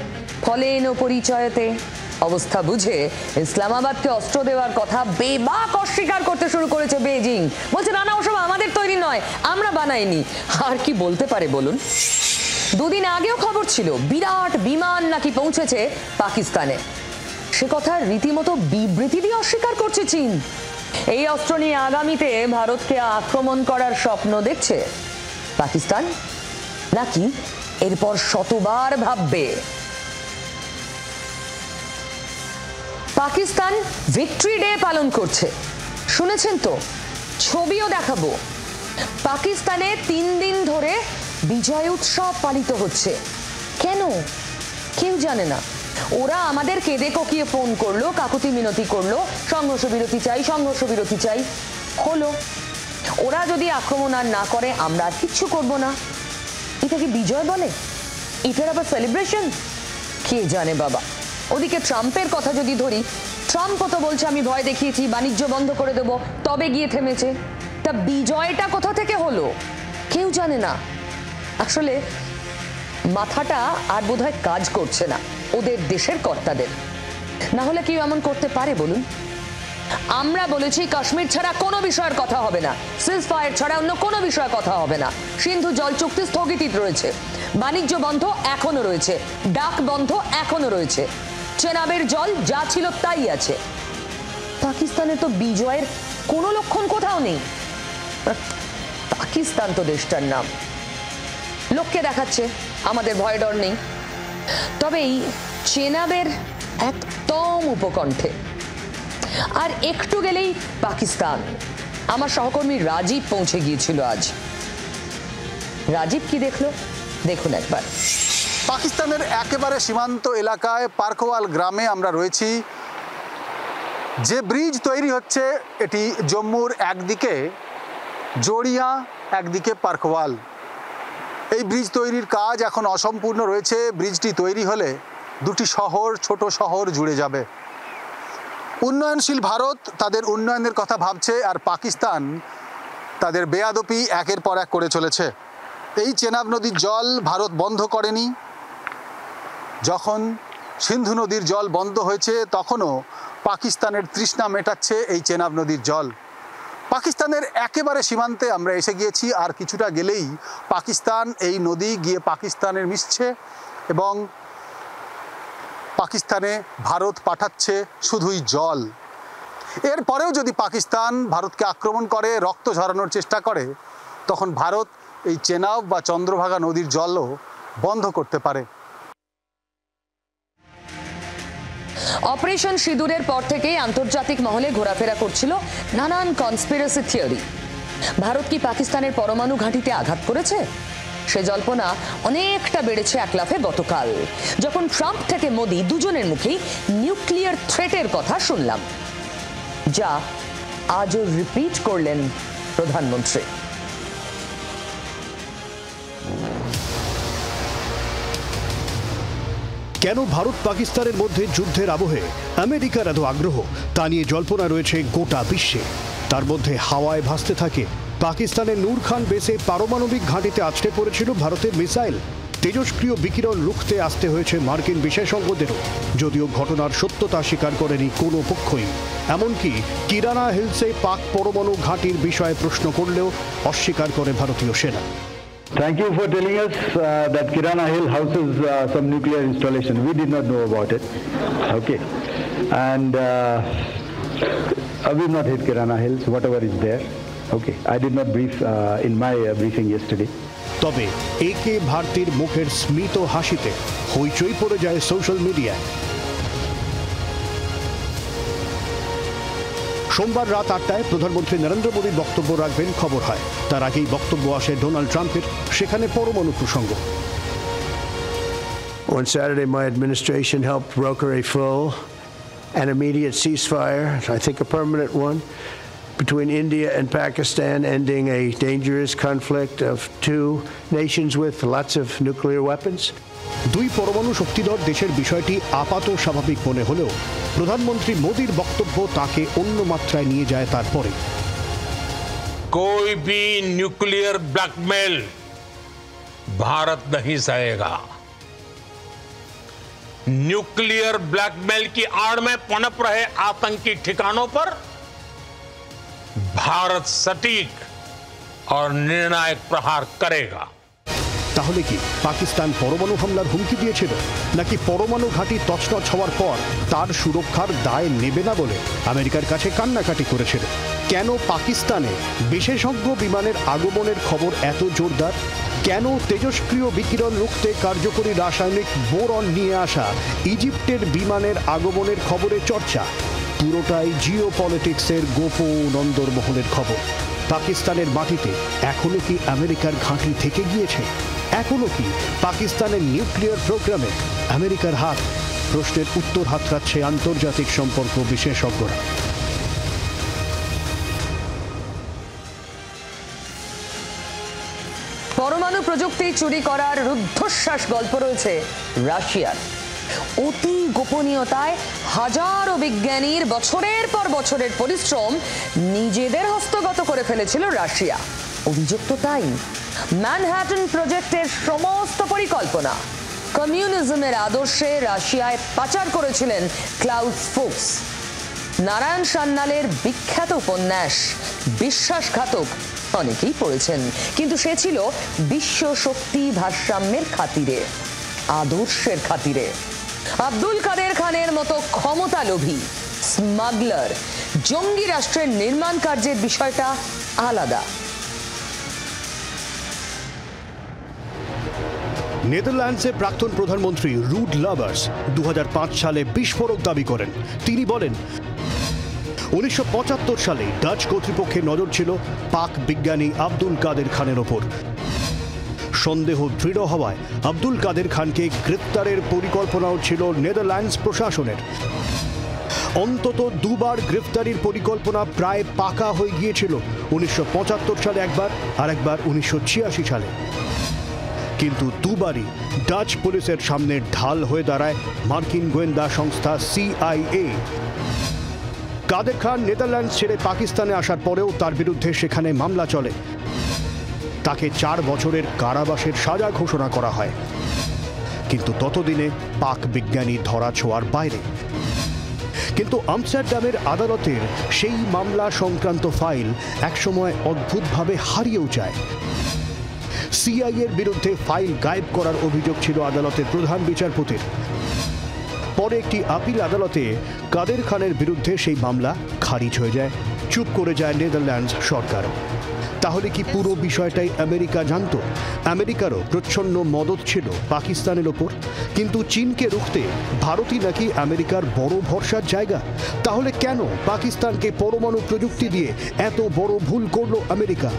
ফলে এনো পরিচয়তে। অবস্থা বুঝে ইসলামাবাদকে অস্ত্র দেওয়ার কথা বেবাক অস্বীকার করতে শুরু করেছে বেজিং। বলছে না না, ওসব আমাদের তৈরি নয়, আমরা বানাইনি। আর কি বলতে পারে বলুন? দুদিন আগেও খবর ছিল বিরাট বিমান নাকি পৌঁছেছে পাকিস্তানে। সে কথা রীতিমতো বিবৃতি দিয়ে অস্বীকার করছে চীন। এই অস্ত্র নিয়ে আগামীতে ভারতকে আক্রমণ করার স্বপ্ন দেখছে পাকিস্তান, নাকি এরপর শতবার ভাববে? পাকিস্তান ভিক্টরি ডে পালন করছে, শুনেছেন তো? ছবিও দেখাবো। পাকিস্তানে 3 দিন ধরে বিজয় উৎসব পালিত হচ্ছে। কেন কেউ জানে না। ওরা আমাদের কেঁদে কোকিয়ে ফোন করলো, কাকুতি মিনতি করলো, সংঘর্ষ বিরতি চাই, সংঘর্ষ বিরতি চাই। হলো। ওরা যদি আক্রমণ আর না করে আমরা আর কিচ্ছু করব না। এটা কি বিজয় বলে? এটার আবার সেলিব্রেশন? কে জানে বাবা। ওদিকে ট্রাম্পের কথা যদি ধরি, ট্রাম্পও তো বলছে আমি ভয় দেখিয়েছি, বাণিজ্য বন্ধ করে দেব, তবে গিয়ে থেমেছে। তা বিজয়টা কোথা থেকে হলো কেউ জানে না। আসলে মাথাটা আর বোধহয় কাজ করছে না ওদের দেশের কর্তাদের। না হলে কেউ এমন করতে পারে বলুন? আমরা বলেছি কাশ্মীর ছাড়া কোনো বিষয়ের কথা হবে না, সিজফায়ার ছাড়া অন্য কোনো বিষয়ে কথা হবে না। সিন্ধু জল চুক্তি স্থগিত রয়েছে, বাণিজ্য বন্ধ এখনো রয়েছে, ডাক বন্ধ এখনো রয়েছে, চেনাবের জল যা ছিল তাই আছে। পাকিস্তানে তো বিজয়ের কোনো লক্ষণ কোথাও নেই। পাকিস্তান তো দেশটার নাম, লোককে দেখাচ্ছে আমাদের ভয় ডর নেই। তবে এই চেনাবের একদম উপকণ্ঠে আর একটু গেলেই পাকিস্তান। আমার সহকর্মী রাজীব পৌঁছে গিয়েছিল আজ। রাজীব কি দেখলো দেখুন একবার। পাকিস্তানের একেবারে সীমান্ত এলাকায় পার্কওয়াল গ্রামে আমরা রয়েছি। যে ব্রিজ তৈরি হচ্ছে এটি জম্মুর একদিকে জড়িয়া, একদিকে পার্কওয়াল। এই ব্রিজ তৈরির কাজ এখন অসম্পূর্ণ রয়েছে। ব্রিজটি তৈরি হলে দুটি শহর, ছোট শহর জুড়ে যাবে। উন্নয়নশীল ভারত তাদের উন্নয়নের কথা ভাবছে, আর পাকিস্তান তাদের বেয়াদপি একের পর এক করে চলেছে। এই চেনাব নদীর জল ভারত বন্ধ করেনি। যখন সিন্ধু নদীর জল বন্ধ হয়েছে তখনও পাকিস্তানের তৃষ্ণা মেটাচ্ছে এই চেনাব নদীর জল। পাকিস্তানের একেবারে সীমান্তে আমরা এসে গিয়েছি, আর কিছুটা গেলেই পাকিস্তান এই নদী গিয়ে পাকিস্তানের মিশছে এবং পাকিস্তানে ভারত পাঠাচ্ছে শুধুই জল। এরপরেও যদি পাকিস্তান ভারতকে আক্রমণ করে, রক্ত ঝরানোর চেষ্টা করে, তখন ভারত এই চেনাব বা চন্দ্রভাগা নদীর জলও বন্ধ করতে পারে। অপারেশন সিঁদুরের পর থেকেই আন্তর্জাতিক মহলে ঘোরাফেরা করছিল নানান কনস্পিরেসি থিওরি। ভারত কি পাকিস্তানের পরমাণু ঘাঁটিতে আঘাত করেছে? সে জল্পনা অনেকটা বেড়েছে এক লাফে গতকাল, যখন ট্রাম্প থেকে মোদি দুজনের মুখেই নিউক্লিয়ার থ্রেটের কথা শুনলাম, যা আজও রিপিট করলেন প্রধানমন্ত্রী। কেন ভারত পাকিস্তানের মধ্যে যুদ্ধের আবহে আমেরিকার এত আগ্রহ তা নিয়ে জল্পনা রয়েছে গোটা বিশ্বে। তার মধ্যে হাওয়ায় ভাসতে থাকে পাকিস্তানের নূর খান বেসে পারমাণবিক ঘাঁটিতে আছড়ে পড়েছিল ভারতের মিসাইল। তেজস্ক্রিয় বিকিরণ রুখতে আসতে হয়েছে মার্কিন বিশেষজ্ঞদেরও, যদিও ঘটনার সত্যতা স্বীকার করেনি কোনো পক্ষই। এমনকি কিরানা হিলসে পাক পরমাণু ঘাঁটির বিষয়ে প্রশ্ন করলেও অস্বীকার করে ভারতীয় সেনা। Thank you for telling us that Kirana Hill houses some nuclear installation. We did not know about it. Okay. And we've not hit Kirana Hills, whatever is there. Okay. I did not brief in my briefing yesterday. তবে একে ভারতীর মুখের স্মিত হাসিতে হইচই পড়ে যায় social মিডিয়ায়। সোমবার রাত 8টায় প্রধানমন্ত্রী নরেন্দ্র মোদী বক্তব্য রাখবেন খবর হয়। তার আগেই বক্তব্য আসে ডোনাল্ড ট্রাম্পের, সেখানে পরমাণু প্রসঙ্গ। On Saturday, my administration helped broker a full and immediate ceasefire, I think a permanent one, between India and Pakistan, ending a dangerous conflict of two nations with lots of nuclear weapons. দুই পরমাণু শক্তিধর দেশের বিষয়টি আপাত স্বাভাবিক মনে হলেও প্রধানমন্ত্রী মোদির বক্তব্য তাকে অন্য মাত্রায় নিয়ে যায় তারপরে। कोई भी न्यूक्लियर ब्लैकमेल भारत नहीं सहेगा। न्यूक्लियर ब्लैकमेल की आड़ में पनप रहे आतंकी ठिकानों पर भारत सटीक और निर्णायक प्रहार करेगा। তাহলে কি পাকিস্তান পরমাণু হামলার হুমকি দিয়েছিল, নাকি পরমাণু ঘাঁটি তছনছ হওয়ার পর তার সুরক্ষার দায় নেবে না বলে আমেরিকার কাছে কান্নাকাটি করেছিল? কেন পাকিস্তানে বিশেষজ্ঞ বিমানের আগমনের খবর এত জোরদার? কেন তেজস্ক্রিয় বিকিরণ রুখতে কার্যকরী রাসায়নিক বোরন নিয়ে আসা ইজিপ্টের বিমানের আগমনের খবরে চর্চা? পুরোটাই জিও পলিটিক্সের গোপন অন্দরমহলের খবর। পাকিস্তানের মাটিতে এখনো কি আমেরিকার ঘাঁটি থেকে গিয়েছে? এখনো কি পাকিস্তানের নিউক্লিয়ার প্রোগ্রামে আমেরিকার হাত? প্রশ্নের উত্তর হাতড়াচ্ছে আন্তর্জাতিক সম্পর্ক বিশেষজ্ঞরা। পরমাণু প্রযুক্তি চুরি করার রুদ্ধশ্বাস গল্প রয়েছে রাশিয়ার। অতি গোপনীয়তায় হাজারো বিজ্ঞানীর বছরের পর বছরের পরিশ্রম নিজেদের হস্তগত করে ফেলেছিল রাশিয়া। অভিযোগ তো তাই। ম্যানহাটন প্রজেক্টের সমস্ত পরিকল্পনা কমিউনিজমের আদর্শে রাশিয়ায় পাচার করেছিলেন ক্লাউস ফুক্স। নারায়ণ সান্যালের বিখ্যাত উপন্যাস বিশ্বাসঘাতক অনেকেই পড়েছেন, কিন্তু সে ছিল বিশ্ব শক্তি ভারসাম্যের খাতিরে, আদর্শের খাতিরে। আব্দুল কাদের খানের মতো ক্ষমতালোভী স্মাগলার জঙ্গি রাষ্ট্রের নির্মাণ কার্যের বিষয়টা আলাদা। নেদারল্যান্ডসের প্রাক্তন প্রধানমন্ত্রী রুড লাভার্স 2005 সালে বিস্ফোরক দাবি করেন। তিনি বলেন 1975 সালে ডাচ কর্তৃপক্ষের নজর ছিল পাক বিজ্ঞানী আব্দুল কাদের খানের ওপর। সন্দেহ দৃঢ় হওয়ায় আব্দুল কাদের খানকে গ্রেপ্তারের পরিকল্পনাও ছিল নেদারল্যান্ডস প্রশাসনের। অন্তত দুবার গ্রেফতারির পরিকল্পনা প্রায় পাকা হয়ে গিয়েছিল, 1975 সালে একবার, আর একবার 1986 সালে। কিন্তু দুবারই ডাচ পুলিশের সামনে ঢাল হয়ে দাঁড়ায় মার্কিন গোয়েন্দা সংস্থা CIA। কাদের খান নেদারল্যান্ডস ছেড়ে পাকিস্তানে আসার পরেও তার বিরুদ্ধে সেখানে মামলা চলে। তাকে 4 বছরের কারাবাসের সাজা ঘোষণা করা হয়, কিন্তু ততদিনে পাক বিজ্ঞানী ধরা ছোঁয়ার বাইরে। কিন্তু আমস্টারডামের আদালতের সেই মামলা সংক্রান্ত ফাইল একসময় অদ্ভুতভাবে হারিয়েও যায়। CIA-এর বিরুদ্ধে ফাইল গায়েব করার অভিযোগ ছিল আদালতের প্রধান বিচারপতির। পরে একটি আপিল আদালতে কাদের খানের বিরুদ্ধে সেই মামলা খারিজ হয়ে যায়। চুপ করে যায় নেদারল্যান্ডস সরকার। তাহলে কি পুরো বিষয়টাই আমেরিকা জানত? আমেরিকারও প্রচ্ছন্ন মদত ছিল পাকিস্তানের ওপর। কিন্তু চীনকে রুখতে ভারতই নাকি আমেরিকার বড় ভরসার জায়গা। তাহলে কেন পাকিস্তানকে পরমাণু প্রযুক্তি দিয়ে এত বড় ভুল করলো আমেরিকা?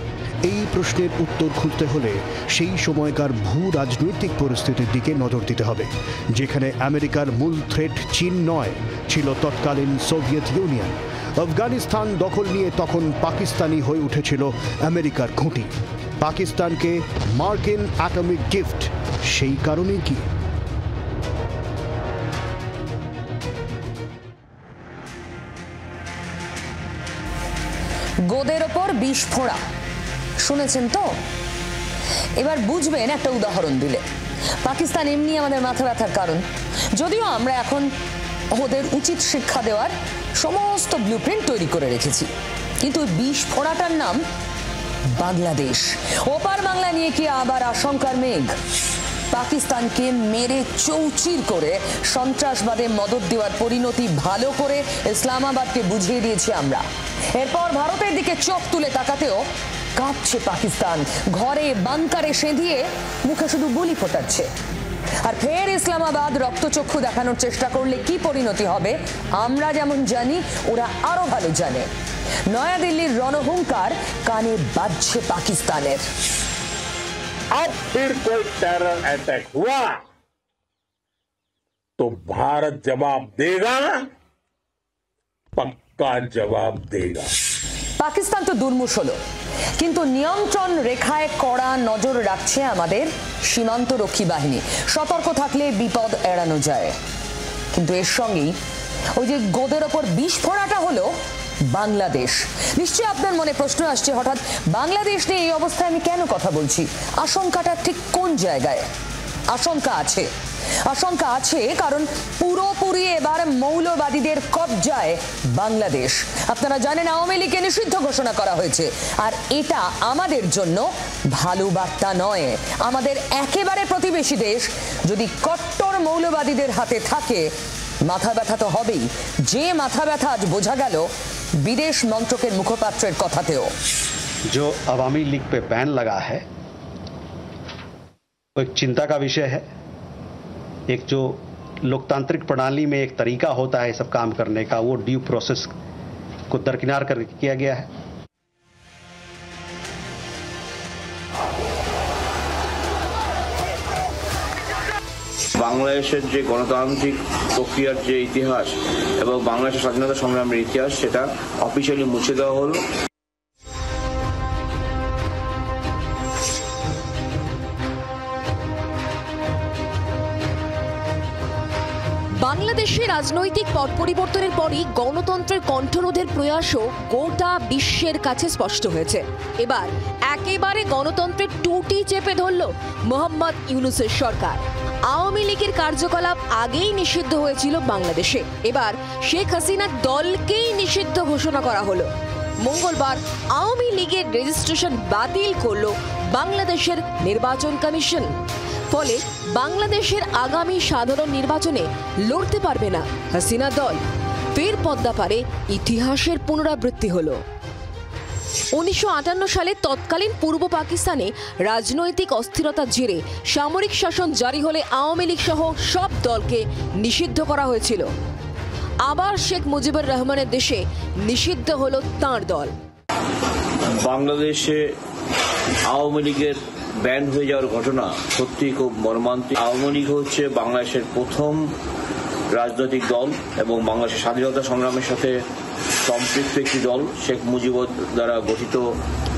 এই প্রশ্নের উত্তর খুঁজতে হলে সেই সময়কার ভূ রাজনৈতিক পরিস্থিতির দিকে নজর দিতে হবে, যেখানে আমেরিকার মূল থ্রেট চীন নয়, ছিল তৎকালীন সোভিয়েত ইউনিয়ন। আফগানিস্তান দখল নিয়ে তখন পাকিস্তানি হয়ে উঠেছিল আমেরিকার খুঁটি। পাকিস্তানকে মার্কিন অ্যাটমিক গিফট সেই কারণেই কি? গোদের ওপর বিষ ফোঁড়া শুনেছেন তো? এবার বুঝবেন একটা উদাহরণ দিলে। পাকিস্তান এমনি আমাদের মাথা ব্যথার কারণ, যদিও আমরা এখন ওদের উচিত শিক্ষা দেওয়ার সমস্ত ব্লুপ্রিন্ট তৈরি করে রেখেছি। কিন্তু বিষ ফোঁড়াটার নাম বাংলাদেশ। ওপার বাংলা নিয়ে কি আবার আশঙ্কার মেঘ? পাকিস্তানকে মেরে চৌচির করে সন্ত্রাসবাদে মদত দেওয়ার পরিণতি ভালো করে ইসলামাবাদকে বুঝিয়ে দিয়েছি আমরা। এরপর ভারতের দিকে চোখ তুলে তাকাতেও কাঁপছে পাকিস্তান, ঘরে বাংকারে সেঁধিয়ে মুখে শুধু গুলি ফোটাচ্ছে। আর ফের ইসলামাবাদ রক্তচক্ষু দেখানোর চেষ্টা করলে কি পরিণতি হবে আমরা যেমন জানি, ওরা আরো ভালো জানে। নয়াদিল্লির রণহুঙ্কার কানে বাজছে পাকিস্তানের। अब फिर कोई टेरर अटैक हुआ तो भारत जवाब देगा, पक्का जवाब देगा। পাকিস্তান তো দুর্মুষ হলো, কিন্তু নিয়ন্ত্রণ রেখায় কড়া নজর রাখছে আমাদের সীমান্ত রক্ষী বাহিনী। সতর্ক থাকলে বিপদ এড়ানো যায়। কিন্তু এর সঙ্গেই ওই যে গোদের ওপর বিষ ফোঁড়াটা হলো বাংলাদেশ। নিশ্চয়ই আপনার মনে প্রশ্ন আসছে, হঠাৎ বাংলাদেশ নিয়ে এই অবস্থায় আমি কেন কথা বলছি? আশঙ্কাটা ঠিক কোন জায়গায়? আশঙ্কা আছে কারণ পুরোপুরি এবার মৌলবাদীদের কবজায় বাংলাদেশ। আপনারা জানেন আওয়ামী লীগকে নিষিদ্ধ ঘোষণা করা হয়েছে, আর এটা আমাদের জন্য ভালো বার্তা নয়। আমাদের একেবারে প্রতিবেশী দেশ যদি কট্টর মৌলবাদীদের হাতে থাকে, মাথা ব্যথা তো হবেই। যে মাথা ব্যথা আজ বোঝা গেল विदेश मंत्रकेर मुखपात्रेर कथातेও। जो अवामी लीग पे बैन लगा है वो एक चिंता का विषय है। एक जो लोकतांत्रिक प्रणाली में एक तरीका होता है सब काम करने का, वो ड्यू प्रोसेस को दरकिनार कर किया गया है। বাংলাদেশের যে গণতান্ত্রিক প্রক্রিয়ার যে ইতিহাস এবং বাংলাদেশের স্বাধীনতা সংগ্রামের ইতিহাস সেটা অফিশিয়ালি মুছে দেওয়া হলো। বাংলাদেশে রাজনৈতিক পট পরিবর্তনের পরই গণতন্ত্রের কণ্ঠরোধের প্রয়াসও গোটা বিশ্বের কাছে স্পষ্ট হয়েছে। এবার একেবারে গণতন্ত্রের টুটি চেপে ধরল মোহাম্মদ ইউনূসের সরকার। আওয়ামী লীগের কার্যকলাপ আগেই নিষিদ্ধ হয়েছিল বাংলাদেশে, এবার শেখ হাসিনার দলকেই নিষিদ্ধ ঘোষণা করা হলো। মঙ্গলবার আওয়ামী লীগের রেজিস্ট্রেশন বাতিল করল বাংলাদেশের নির্বাচন কমিশন। ফলে বাংলাদেশের আগামী সাধারণ নির্বাচনে লড়তে পারবে না হাসিনা দল। ফের পদ্মাপাড়ে ইতিহাসের পুনরাবৃত্তি হলো। 1958 সালে তৎকালীন পূর্ব পাকিস্তানে রাজনৈতিক অস্থিরতার জেরে সামরিক শাসন জারি হলে আওয়ামী লীগ সহ সব দলকে নিষিদ্ধ করা হয়েছিল। আবার শেখ মুজিবুর রহমানের দেশে নিষিদ্ধ হলো তাঁর দল। বাংলাদেশে আওয়ামী লীগের ব্যান হয়ে যাওয়ার ঘটনা সত্যি খুব মর্মান্তিক। আওয়ামী লীগ হচ্ছে বাংলাদেশের প্রথম রাজনৈতিক দল এবং বাংলাদেশের স্বাধীনতা সংগ্রামের সাথে সম্পৃক্ত একটি দল, শেখ মুজিবুর দ্বারা গঠিত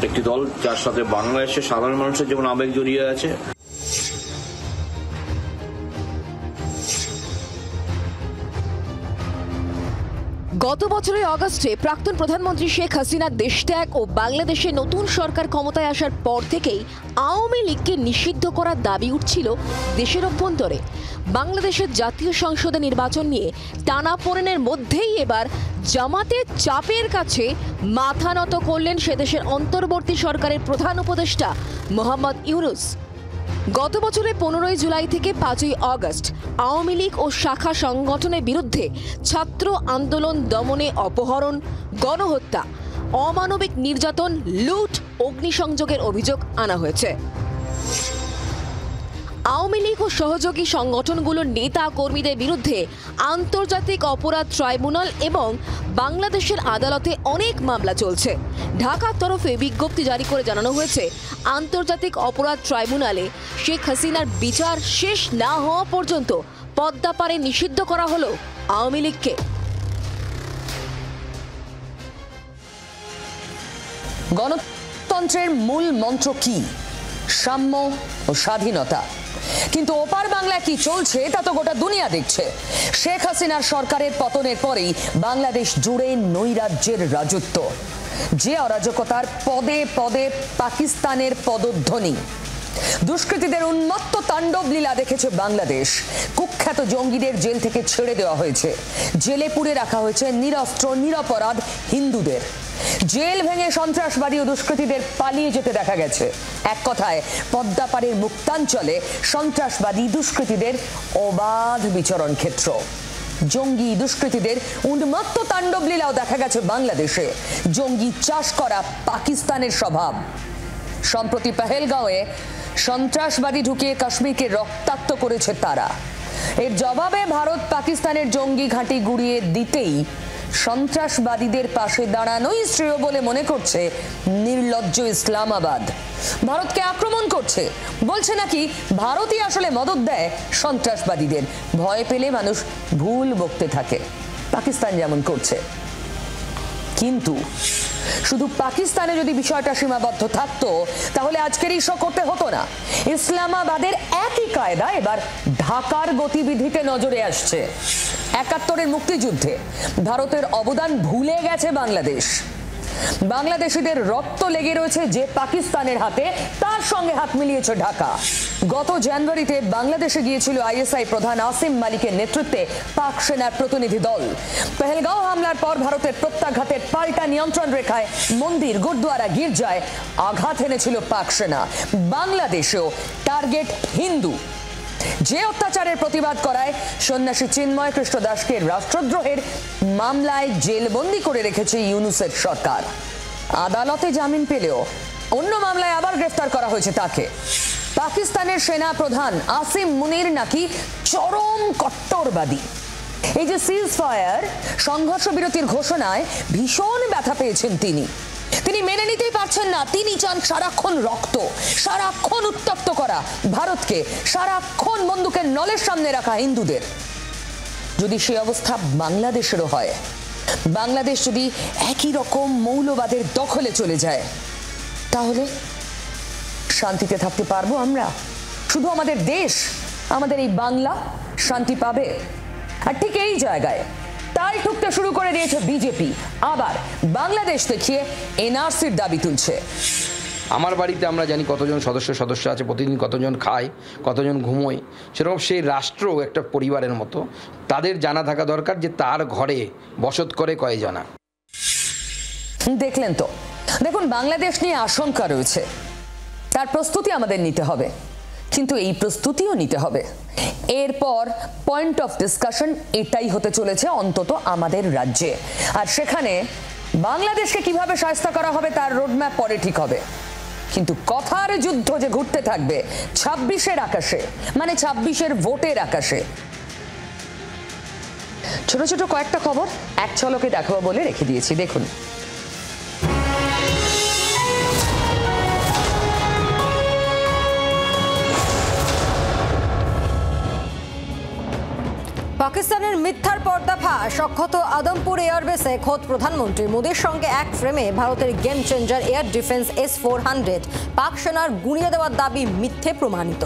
একটি দল, যার সাথে বাংলাদেশের সাধারণ মানুষের যেমন আবেগ জড়িয়ে আছে। গত বছরের অগস্টে প্রাক্তন প্রধানমন্ত্রী শেখ হাসিনার দেশত্যাগ ও বাংলাদেশে নতুন সরকার ক্ষমতায় আসার পর থেকেই আওয়ামী লীগকে নিষিদ্ধ করার দাবি উঠছিল দেশের অভ্যন্তরে। বাংলাদেশের জাতীয় সংসদে নির্বাচন নিয়ে টানাপোড়েনের মধ্যেই এবার জামাতের চাপের কাছে মাথা নত করলেন সেদেশের অন্তর্বর্তী সরকারের প্রধান উপদেষ্টা মোহাম্মদ ইউনূস। গত বছরের 15 জুলাই থেকে 5 আগস্ট আওয়ামী লীগ ও শাখা সংগঠনের বিরুদ্ধে ছাত্র আন্দোলন দমনে অপহরণ, গণহত্যা, অমানবিক নির্যাতন, লুট, অগ্নিসংযোগের অভিযোগ আনা হয়েছে। আওয়ামী লীগ ও সহযোগী সংগঠনগুলোর নেতা কর্মীদের বিরুদ্ধে আন্তর্জাতিক অপরাধ ট্রাইব্যুনাল এবং বাংলাদেশের আদালতে অনেক মামলা চলছে। ঢাকার তরফে বিজ্ঞপ্তি জারি করে জানানো হয়েছে, আন্তর্জাতিক অপরাধ ট্রাইব্যুনালে শেখ হাসিনার বিচার শেষ না হওয়া পর্যন্ত পদ্মাপাড়ে নিষিদ্ধ করা হলো আওয়ামী লীগকে। গণতন্ত্রের মূল মন্ত্র কি? সাম্য ও স্বাধীনতা। কিন্তু ওপার বাংলায় কি চলছে তা তো গোটা দুনিয়া দেখছে। শেখ হাসিনার সরকারের পতনের পরেই বাংলাদেশ জুড়ে নৈরাজ্যের রাজত্ব, যে অরাজকতার পদে পদে পাকিস্তানের পদধ্বনি। দুষ্কৃতীদের উন্মত্ত তাণ্ডব লীলা দেখেছে বাংলাদেশ। কুখ্যাত জঙ্গিদের জেল থেকে ছেড়ে দেওয়া হয়েছে, জেলে পুরে রাখা হয়েছে নিরস্ত্র নিরপরাধ হিন্দুদের। জেল ভেঙে সন্ত্রাসবাদী ও দুষ্কৃতীদের পালিয়ে যেতে দেখা গেছে। এক কথায় পদ্মাপাড়ের মুক্তাঞ্চলে সন্ত্রাসবাদী দুষ্কৃতীদের অবাধ বিচরণ ক্ষেত্র। জঙ্গি দুষ্কৃতীদের উন্মত্ত তাণ্ডব লীলাও দেখা গেছে বাংলাদেশে। জঙ্গি চাষ করা পাকিস্তানের স্বভাব। সম্প্রতি পেহেলগাঁওয়ে সন্ত্রাসবাদী ঢুকিয়ে কাশ্মীরকে রক্তাক্ত করেছে তারা। এর জবাবে ভারত পাকিস্তানের জঙ্গি ঘাঁটি গুড়িয়ে দিতেই সন্ত্রাসবাদীদের পাশে দাঁড়ানোই শ্রেয় বলে মনে করছে নির্লজ্জ ইসলামাবাদ। ভারতকে আক্রমণ করছে, বলছে নাকি ভারতই আসলে মদদ দেয় সন্ত্রাসবাদীদের। ভয় পেলে মানুষ ভুল বকতে থাকে, পাকিস্তান যেমন করছে। কিন্তু শুধু পাকিস্তানে যদি বিষয়টা সীমাবদ্ধ থাকতো তাহলে আজকের এই শো করতে হতো না। ইসলামাবাদের একই কায়দা এবার ঢাকার গতিবিধিতে নজরে আসছে। ৭১-এর মুক্তিযুদ্ধে ভারতের অবদান ভুলে গেছে বাংলাদেশ। বাংলাদেশিদের রক্ত লেগে রয়েছে যে পাকিস্তানের হাতে, তার সঙ্গে হাত মিলিয়েছে ঢাকা। গত জানুয়ারিতে বাংলাদেশে গিয়েছিল আইএসআই প্রধান আসিম মালিকের নেতৃত্বে পাক সেনার প্রতিনিধি দল। পেহেলগাঁও হামলার পর ভারতের প্রত্যাঘাতের পাল্টা নিয়ন্ত্রণ রেখায় মন্দির, গুরুদ্বারা, গির্জায় আঘাত এনেছিল পাক সেনা। বাংলাদেশেও টার্গেট হিন্দু। যে অত্যাচারের প্রতিবাদ করায় সন্ন্যাসী চিন্ময় কৃষ্ণ দাসকে রাষ্ট্রদ্রোহের মামলায় জেলবন্দি করে রেখেছে ইউনূসের সরকার। আদালতে জামিন পেলেও অন্য মামলায় আবার গ্রেফতার করা হয়েছে তাকে। পাকিস্তানের সেনা প্রধান আসিম মুনির নাকি চরম কট্টরবাদী। এই যে সিজ ফায়ার, সংঘর্ষ বিরতির ঘোষণায় ভীষণ ব্যথা পেয়েছেন তিনি মেনে নিতেই পারছেন না। তিনি চান সারাক্ষণ রক্ত, সারাক্ষণ উত্তপ্ত করা ভারতকে, সারাক্ষণ বন্দুকের নলের সামনে রাখা হিন্দুদের। যদি সে অবস্থা বাংলাদেশেরও হয়, বাংলাদেশ যদি একই রকম মৌলবাদের দখলে চলে যায়, তাহলে শান্তিতে থাকতে পারবো আমরা? শুধু আমাদের দেশ, আমাদের এই বাংলা শান্তি পাবে? আর ঠিক এই জায়গায় তাল ঠুকতে শুরু করে দিয়েছে বিজেপি। আবার বাংলাদেশ দেখিয়ে এনআরসির দাবি তুলছে। আমার বাড়িতে আমরা জানি কতজন সদস্য আছে, প্রতিদিন কতজন খায়, কতজন ঘুমোয়। সেরকম সেই রাষ্ট্র একটা পরিবারের মতো, তাদের জানা থাকা দরকার যে তার ঘরে বসত করে কয়জনা। দেখলেন তো, দেখুন বাংলাদেশ নিয়ে আশঙ্কা রয়েছে, তার প্রস্তুতি আমাদের নিতে হবে, কিন্তু এই প্রস্তুতিও নিতে হবে। এরপর পয়েন্ট অফ ডিসকাশন এটাই হতে চলেছে অন্তত আমাদের রাজ্যে। আর সেখানে বাংলাদেশকে কিভাবে শায়েস্তা করা হবে তার রোডম্যাপ পরে ঠিক হবে। কিন্তু কথার যুদ্ধ যে ঘুরতে থাকবে ২৬-এর আকাশে, মানে ২৬-এর ভোটের আকাশে। ছোট ছোট কয়েকটা খবর এক ঝলকে দেখাবো বলে রেখে দিয়েছি, দেখুন। পাকিস্তানের মিথ্যার পর্দাফাঁস। অক্ষত আদমপুর এয়ারবেসে খোদ প্রধানমন্ত্রী মোদীর সঙ্গে এক ফ্রেমে ভারতের game changer air defence S-400 পাক সেনার গুঁড়িয়ে দেওয়ার দাবি মিথ্যে প্রমাণিত।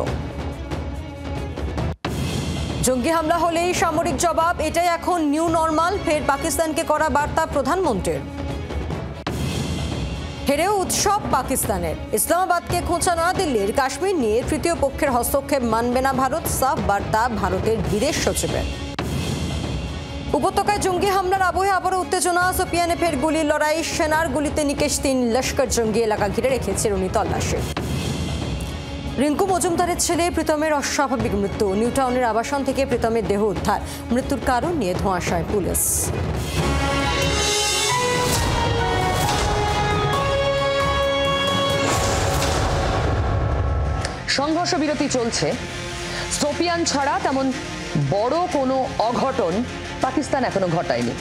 জঙ্গি হামলা হলেই সামরিক জবাব, এটাই এখন নিউ নর্মাল, ফের পাকিস্তানকে করা বার্তা প্রধানমন্ত্রীর। হেরেও উৎসব পাকিস্তানের। ইসলামাবাদকে খোঁচা নয়াদিল্লির। কাশ্মীর নিয়ে তৃতীয় পক্ষের হস্তক্ষেপ মানবে না ভারত, সাফ বার্তা ভারতের বিদেশ সচিবের। উপত্যকায় জঙ্গি হামলার আবহে আবারও উত্তেজনা। সোপিয়ানে ফের গুলির লড়াই, সেনার গুলিতে নিকেশ ৩ লস্কর জঙ্গি। এলাকা ঘিরে রেখেছে চিরুনি তল্লাশি। রিঙ্কু মজুমদারের ছেলে প্রীতমের অস্বাভাবিক মৃত্যু। নিউটাউনের আবাসন থেকে প্রীতমের দেহ উদ্ধার। মৃত্যুর কারণ নিয়ে ধোঁয়াশায় পুলিশ। সংঘর্ষ বিরতি চলছে। সোপিয়ান ছাড়া তেমন বড় কোনো অঘটন পাকিস্তান এখনো ঘটায়নি।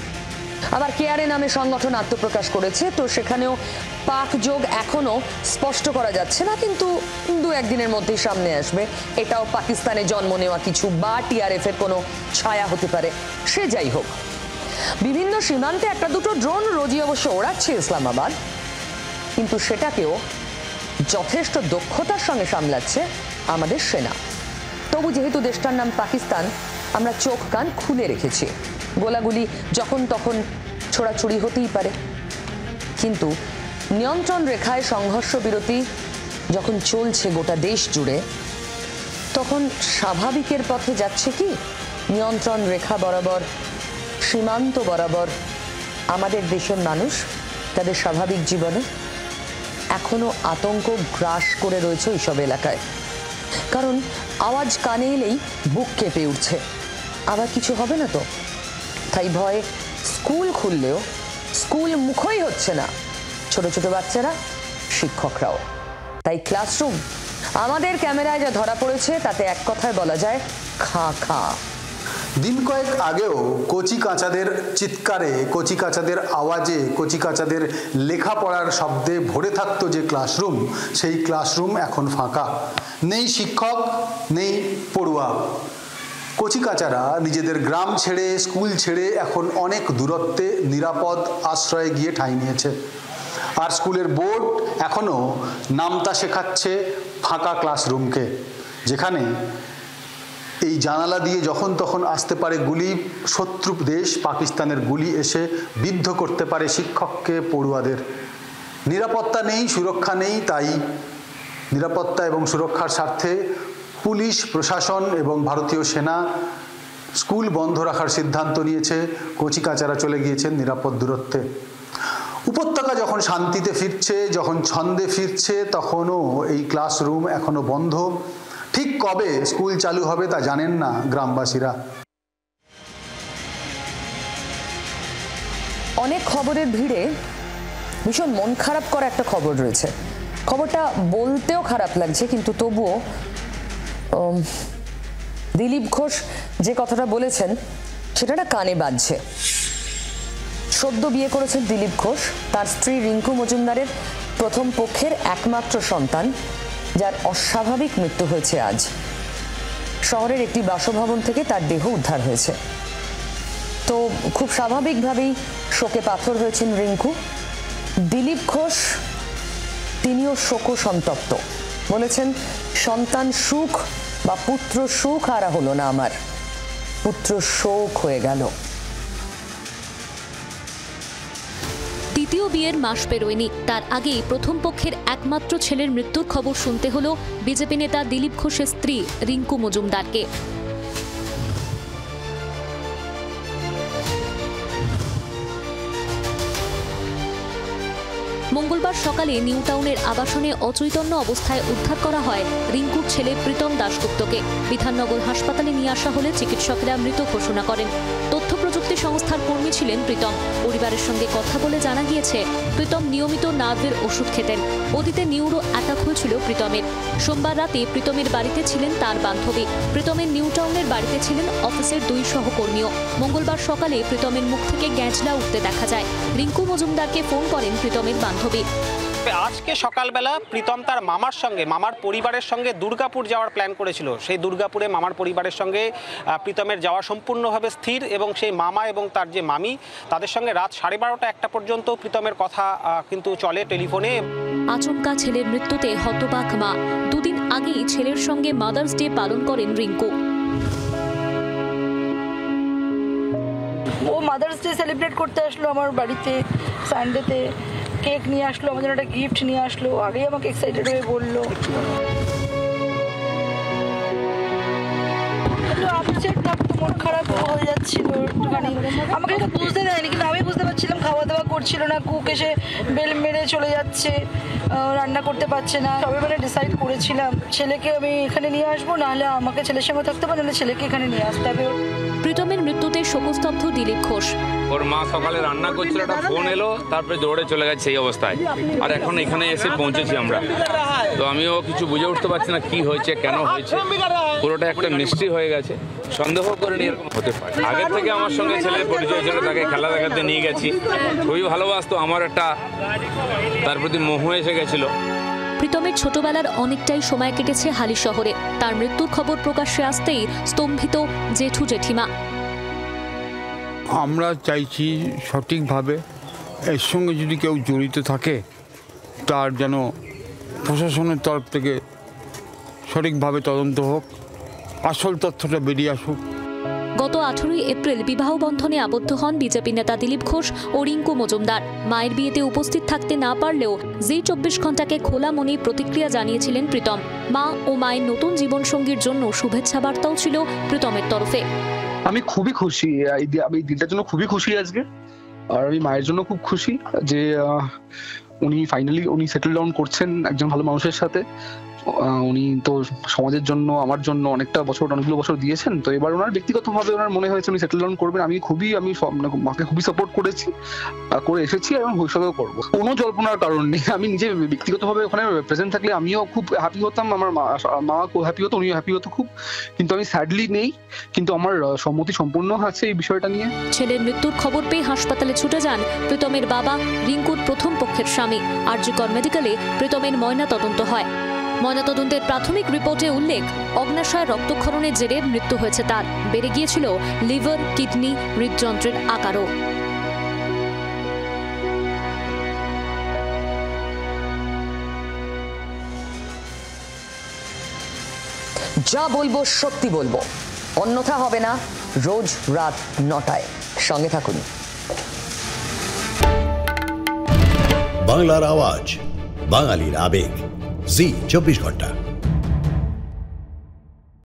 আবার কেয়ারে নামে সংগঠন আত্মপ্রকাশ করেছে, তো সেখানেও পাক যোগ এখনো স্পষ্ট করা যাচ্ছে না, কিন্তু ২-১ দিনের মধ্যেই সামনে আসবে। এটাও পাকিস্তানে জন্ম নেওয়া কিছু বা TRF এর কোনো ছায়া হতে পারে। সে যাই হোক, বিভিন্ন সীমান্তে একটা দুটো ড্রোন রোজই অবশ্য ওড়াচ্ছে ইসলামাবাদ, কিন্তু সেটাকেও যথেষ্ট দক্ষতার সঙ্গে সামলাচ্ছে আমাদের সেনা। তবু যেহেতু দেশটার নাম পাকিস্তান, আমরা চোখ কান খুলে রেখেছি। গোলাগুলি যখন তখন ছোড়াছুড়ি হতেই পারে, কিন্তু নিয়ন্ত্রণ রেখায় সংঘর্ষ বিরতি যখন চলছে গোটা দেশ জুড়ে, তখন স্বাভাবিকের পথে যাচ্ছে কি? নিয়ন্ত্রণ রেখা বরাবর, সীমান্ত বরাবর আমাদের দেশের মানুষ তাদের স্বাভাবিক জীবনে এখনো আতঙ্ক গ্রাস করে রয়েছে ওইসব এলাকায়। কারণ আওয়াজ কানে এলেই বুক কেঁপে উঠছে, আবার কিছু হবে না তো। তাই ভয়ে স্কুল খুললেও স্কুল মুখই হচ্ছে না ছোট ছোট বাচ্চারা, শিক্ষকরাও। তাই ক্লাসরুম আমাদের ক্যামেরায় যা ধরা পড়েছে তাতে এক কথায় বলা যায় খা খা। দিন কয়েক আগেও কচি কাঁচাদের চিৎকারে, কচি কাঁচাদের আওয়াজে, কচি কাঁচাদের লেখাপড়ার শব্দে ভরে থাকতো যে ক্লাসরুম, সেই ক্লাসরুম এখন ফাঁকা। নেই শিক্ষক, নেই পড়ুয়া। কচি কাঁচারা নিজেদের গ্রাম ছেড়ে, স্কুল ছেড়ে এখন অনেক দূরত্বে নিরাপদ আশ্রয়ে গিয়ে ঠাঁই নিয়েছে। আর স্কুলের বোর্ড এখনও নামতা শেখাচ্ছে ফাঁকা ক্লাসরুমকে, যেখানে এই জানালা দিয়ে যখন তখন আসতে পারে গুলি, শত্রু দেশ পাকিস্তানের গুলি এসে বিদ্ধ করতে পারে শিক্ষককে, পড়ুয়াদের। নিরাপত্তা নেই, সুরক্ষা নেই, তাই নিরাপত্তা এবং সুরক্ষার স্বার্থে পুলিশ প্রশাসন এবং ভারতীয় সেনা স্কুল বন্ধ রাখার সিদ্ধান্ত নিয়েছে। কচিকাচারা চলে গিয়েছেন নিরাপদ দূরত্বে। উপত্যকা যখন শান্তিতে ফিরছে, যখন ছন্দে ফিরছে, তখনও এই ক্লাসরুম এখনো বন্ধ। ঠিক কবে স্কুল চালু হবে তা জানেন না গ্রামবাসীরা। অনেক খবরের ভিড়ে ভীষণ মন খারাপ করা একটা খবর রয়েছে। খবরটা বলতেও খারাপ লাগছে, কিন্তু তবুও দিলীপ ঘোষ যে কথাটা বলেছেন সেটা না কানে বাজছে। সদ্য বিয়ে করেছেন দিলীপ ঘোষ, তার স্ত্রী রিঙ্কু মজুমদারের প্রথম পক্ষের একমাত্র সন্তান, যার অস্বাভাবিক মৃত্যু হয়েছে আজ। শহরের একটি বাসভবন থেকে তার দেহ উদ্ধার হয়েছে। তো খুব স্বাভাবিকভাবেই শোকে পাথর হয়েছেন রিঙ্কু। দিলীপ ঘোষ তিনিও শোকসন্তপ্ত, বলেছেন সন্তান সুখ বা পুত্র সুখ আর হলো না, আমার পুত্র শোক হয়ে গেল। দ্বিতীয় বিয়ের মাস পেরোয়নি, তার আগেই প্রথম পক্ষের একমাত্র ছেলের মৃত্যুর খবর শুনতে হলো বিজেপি নেতা দিলীপ ঘোষের স্ত্রী রিঙ্কু মজুমদারকে। মঙ্গলবার সকালে নিউ টাউনের আবাসনে অচৈতন্য অবস্থায় উদ্ধার করা হয় রিঙ্কুর ছেলে প্রীতম দাশগুপ্তকে। বিধাননগর হাসপাতালে নিয়ে আসা হলে চিকিৎসকেরা মৃত ঘোষণা করেন। তথ্য প্রযুক্তি সংস্থার কর্মী ছিলেন প্রীতম। পরিবারের সঙ্গে কথা বলে জানা গিয়েছে প্রীতম নিয়মিত নার্ভের ওষুধ খেতেন। অতীতে নিউরো অ্যাটাক হয়েছিল প্রীতমের। সোমবার রাতে প্রীতমের বাড়িতে ছিলেন তার বান্ধবী। প্রীতমের নিউ টাউনের বাড়িতে ছিলেন অফিসের 2 সহকর্মীও। মঙ্গলবার সকালে প্রীতমের মুখ থেকে গ্যাঁজলা উঠতে দেখা যায়। রিঙ্কু মজুমদারকে ফোন করেন প্রীতমের বান্ধবী। আজকে সকালবেলা প্রীতম তার মামার সঙ্গে, মামার পরিবারের সঙ্গে দুর্গাপুর যাওয়ার প্ল্যান করেছিল। সেই দুর্গাপুরে মামার পরিবারের সঙ্গে প্রীতমের যাওয়া সম্পূর্ণভাবে স্থির, এবং সেই মামা এবং তার যে মামি, তাদের সঙ্গে রাত 12:30-1টা পর্যন্ত প্রীতমের কথা কিন্তু চলে টেলিফোনে। আচমকা ছেলের মৃত্যুতে হতবাক মা। 2 দিন আগেই ছেলের সঙ্গে মাদার্স ডে পালন করেন রিঙ্কু। ও মাদার্স ডে সেলিব্রেট করতে আসলো আমার বাড়িতে সানডেতে। কেক নিয়ে আসলো, আমার জন্য একটা গিফট নিয়ে আসলো। আগেই আমাকে এক্সাইটেড হয়ে বললো। আপসেট থাকতো, মন খারাপ হয়ে যাচ্ছিল একটুখানি। আমাকে তো বুঝতে দেয়নি, কিন্তু আমি বুঝতে পারছিলাম খাওয়া দাওয়া করছিল না। কুক এসে বেল মেরে চলে যাচ্ছে, রান্না করতে পারছে না। সবাই মানে ডিসাইড করেছিলাম ছেলেকে আমি এখানে নিয়ে আসবো, নাহলে আমাকে ছেলের সঙ্গে থাকতে হবে, নাহলে ছেলেকে এখানে নিয়ে আসতে হবে। প্রীতমের মৃত্যুতে শোকস্তব্ধ দিলীপ ঘোষ। ওর মা সকালে রান্না করছিল, একটা ফোন এলো, তারপরে দৌড়ে চলে গেছে সেই অবস্থায়। আর এখন এখানে এসে পৌঁছেছি আমরা। তো আমিও কিছু বুঝে উঠতে পারছি না কি হয়েছে, কেন হয়েছে। পুরোটা একটা মিস্ট্রি হয়ে গেছে। সন্দেহ করে নিয়ে এরকম হতে পারে। আগের থেকে আমার সঙ্গে ছেলের পরিচয় ছিল, তাকে খেলা দেখাতে নিয়ে গেছি। খুবই ভালোবাসতো, আমার একটা তার প্রতি মোহ এসে গেছিল। প্রীতমের ছোটবেলার অনেকটাই সময় কেটেছে হালি শহরে। তার মৃত্যুর খবর প্রকাশ্যে আসতেই স্তম্ভিত জেঠু জেঠিমা। আমরা চাইছি সঠিকভাবে এর সঙ্গে যদি কেউ জড়িত থাকে, তার যেন প্রশাসনের তরফ থেকে সঠিকভাবে তদন্ত হোক, আসল তথ্যটা বেরিয়ে আসুক। গত 18ই এপ্রিল বিবাহ বন্ধনে আবদ্ধ হন বিজেপি নেতা দিলীপ ঘোষ ও রিঙ্কু মজুমদার। মায়ের বিয়েতে উপস্থিত থাকতে না পারলেও যেই 24 ঘন্টাকে খোলা মনেই প্রতিক্রিয়া জানিয়েছিলেন প্রীতম। মা ও মায়ের নতুন জীবনসঙ্গীর জন্য শুভেচ্ছা বার্তাও ছিল প্রীতমের তরফে। আমি খুবই খুশি, আমি এই দিনটার জন্য খুবই খুশি আজকে। আর আমি মায়ের জন্য খুব খুশি যে উনি ফাইনালি সেটেল ডাউন করছেন একজন ভালো মানুষের সাথে। উনি তো সমাজের জন্য, আমার জন্য অনেকগুলো বছর দিয়েছেন। তো এবার ওনার ব্যক্তিগতভাবে ওনার মনে হয়েছে উনি সেটেল ডাউন করবেন। আমি মাকে খুবই সাপোর্ট করে এসেছি এবং ভবিষ্যতেও করবো। কোনো জল্পনার কারণ নেই। আমি নিজে ব্যক্তিগতভাবে ওখানে প্রেজেন্ট থাকলে আমিও খুব হ্যাপি হতাম, আমার মা খুব হ্যাপি হতো, উনিও হ্যাপি হতো খুব। কিন্তু আমি স্যাডলি নেই, কিন্তু আমার সম্মতি সম্পূর্ণ আছে এই বিষয়টা নিয়ে। ছেলের মৃত্যুর খবর পেয়ে হাসপাতালে ছুটে যান প্রীতমের বাবা, রিঙ্কুর প্রথম পক্ষের স্বামী। আরজিকর মেডিকেলে প্রীতমের ময়নাতদন্ত হয়। ময়নাতদন্তের প্রাথমিক রিপোর্টে উল্লেখ, অগ্ন্যাশয় রক্তক্ষরণের জেরে মৃত্যু হয়েছে তার। বেড়ে গিয়েছিল লিভার, কিডনি, হৃদযন্ত্রের আকারও। যা বলবো সত্যি বলবো, অন্যথা হবে না। রোজ রাত 9টায় সঙ্গে থাকুন। বাংলার আওয়াজ, বাঙালির আবেগ, জি 24 ঘন্টা।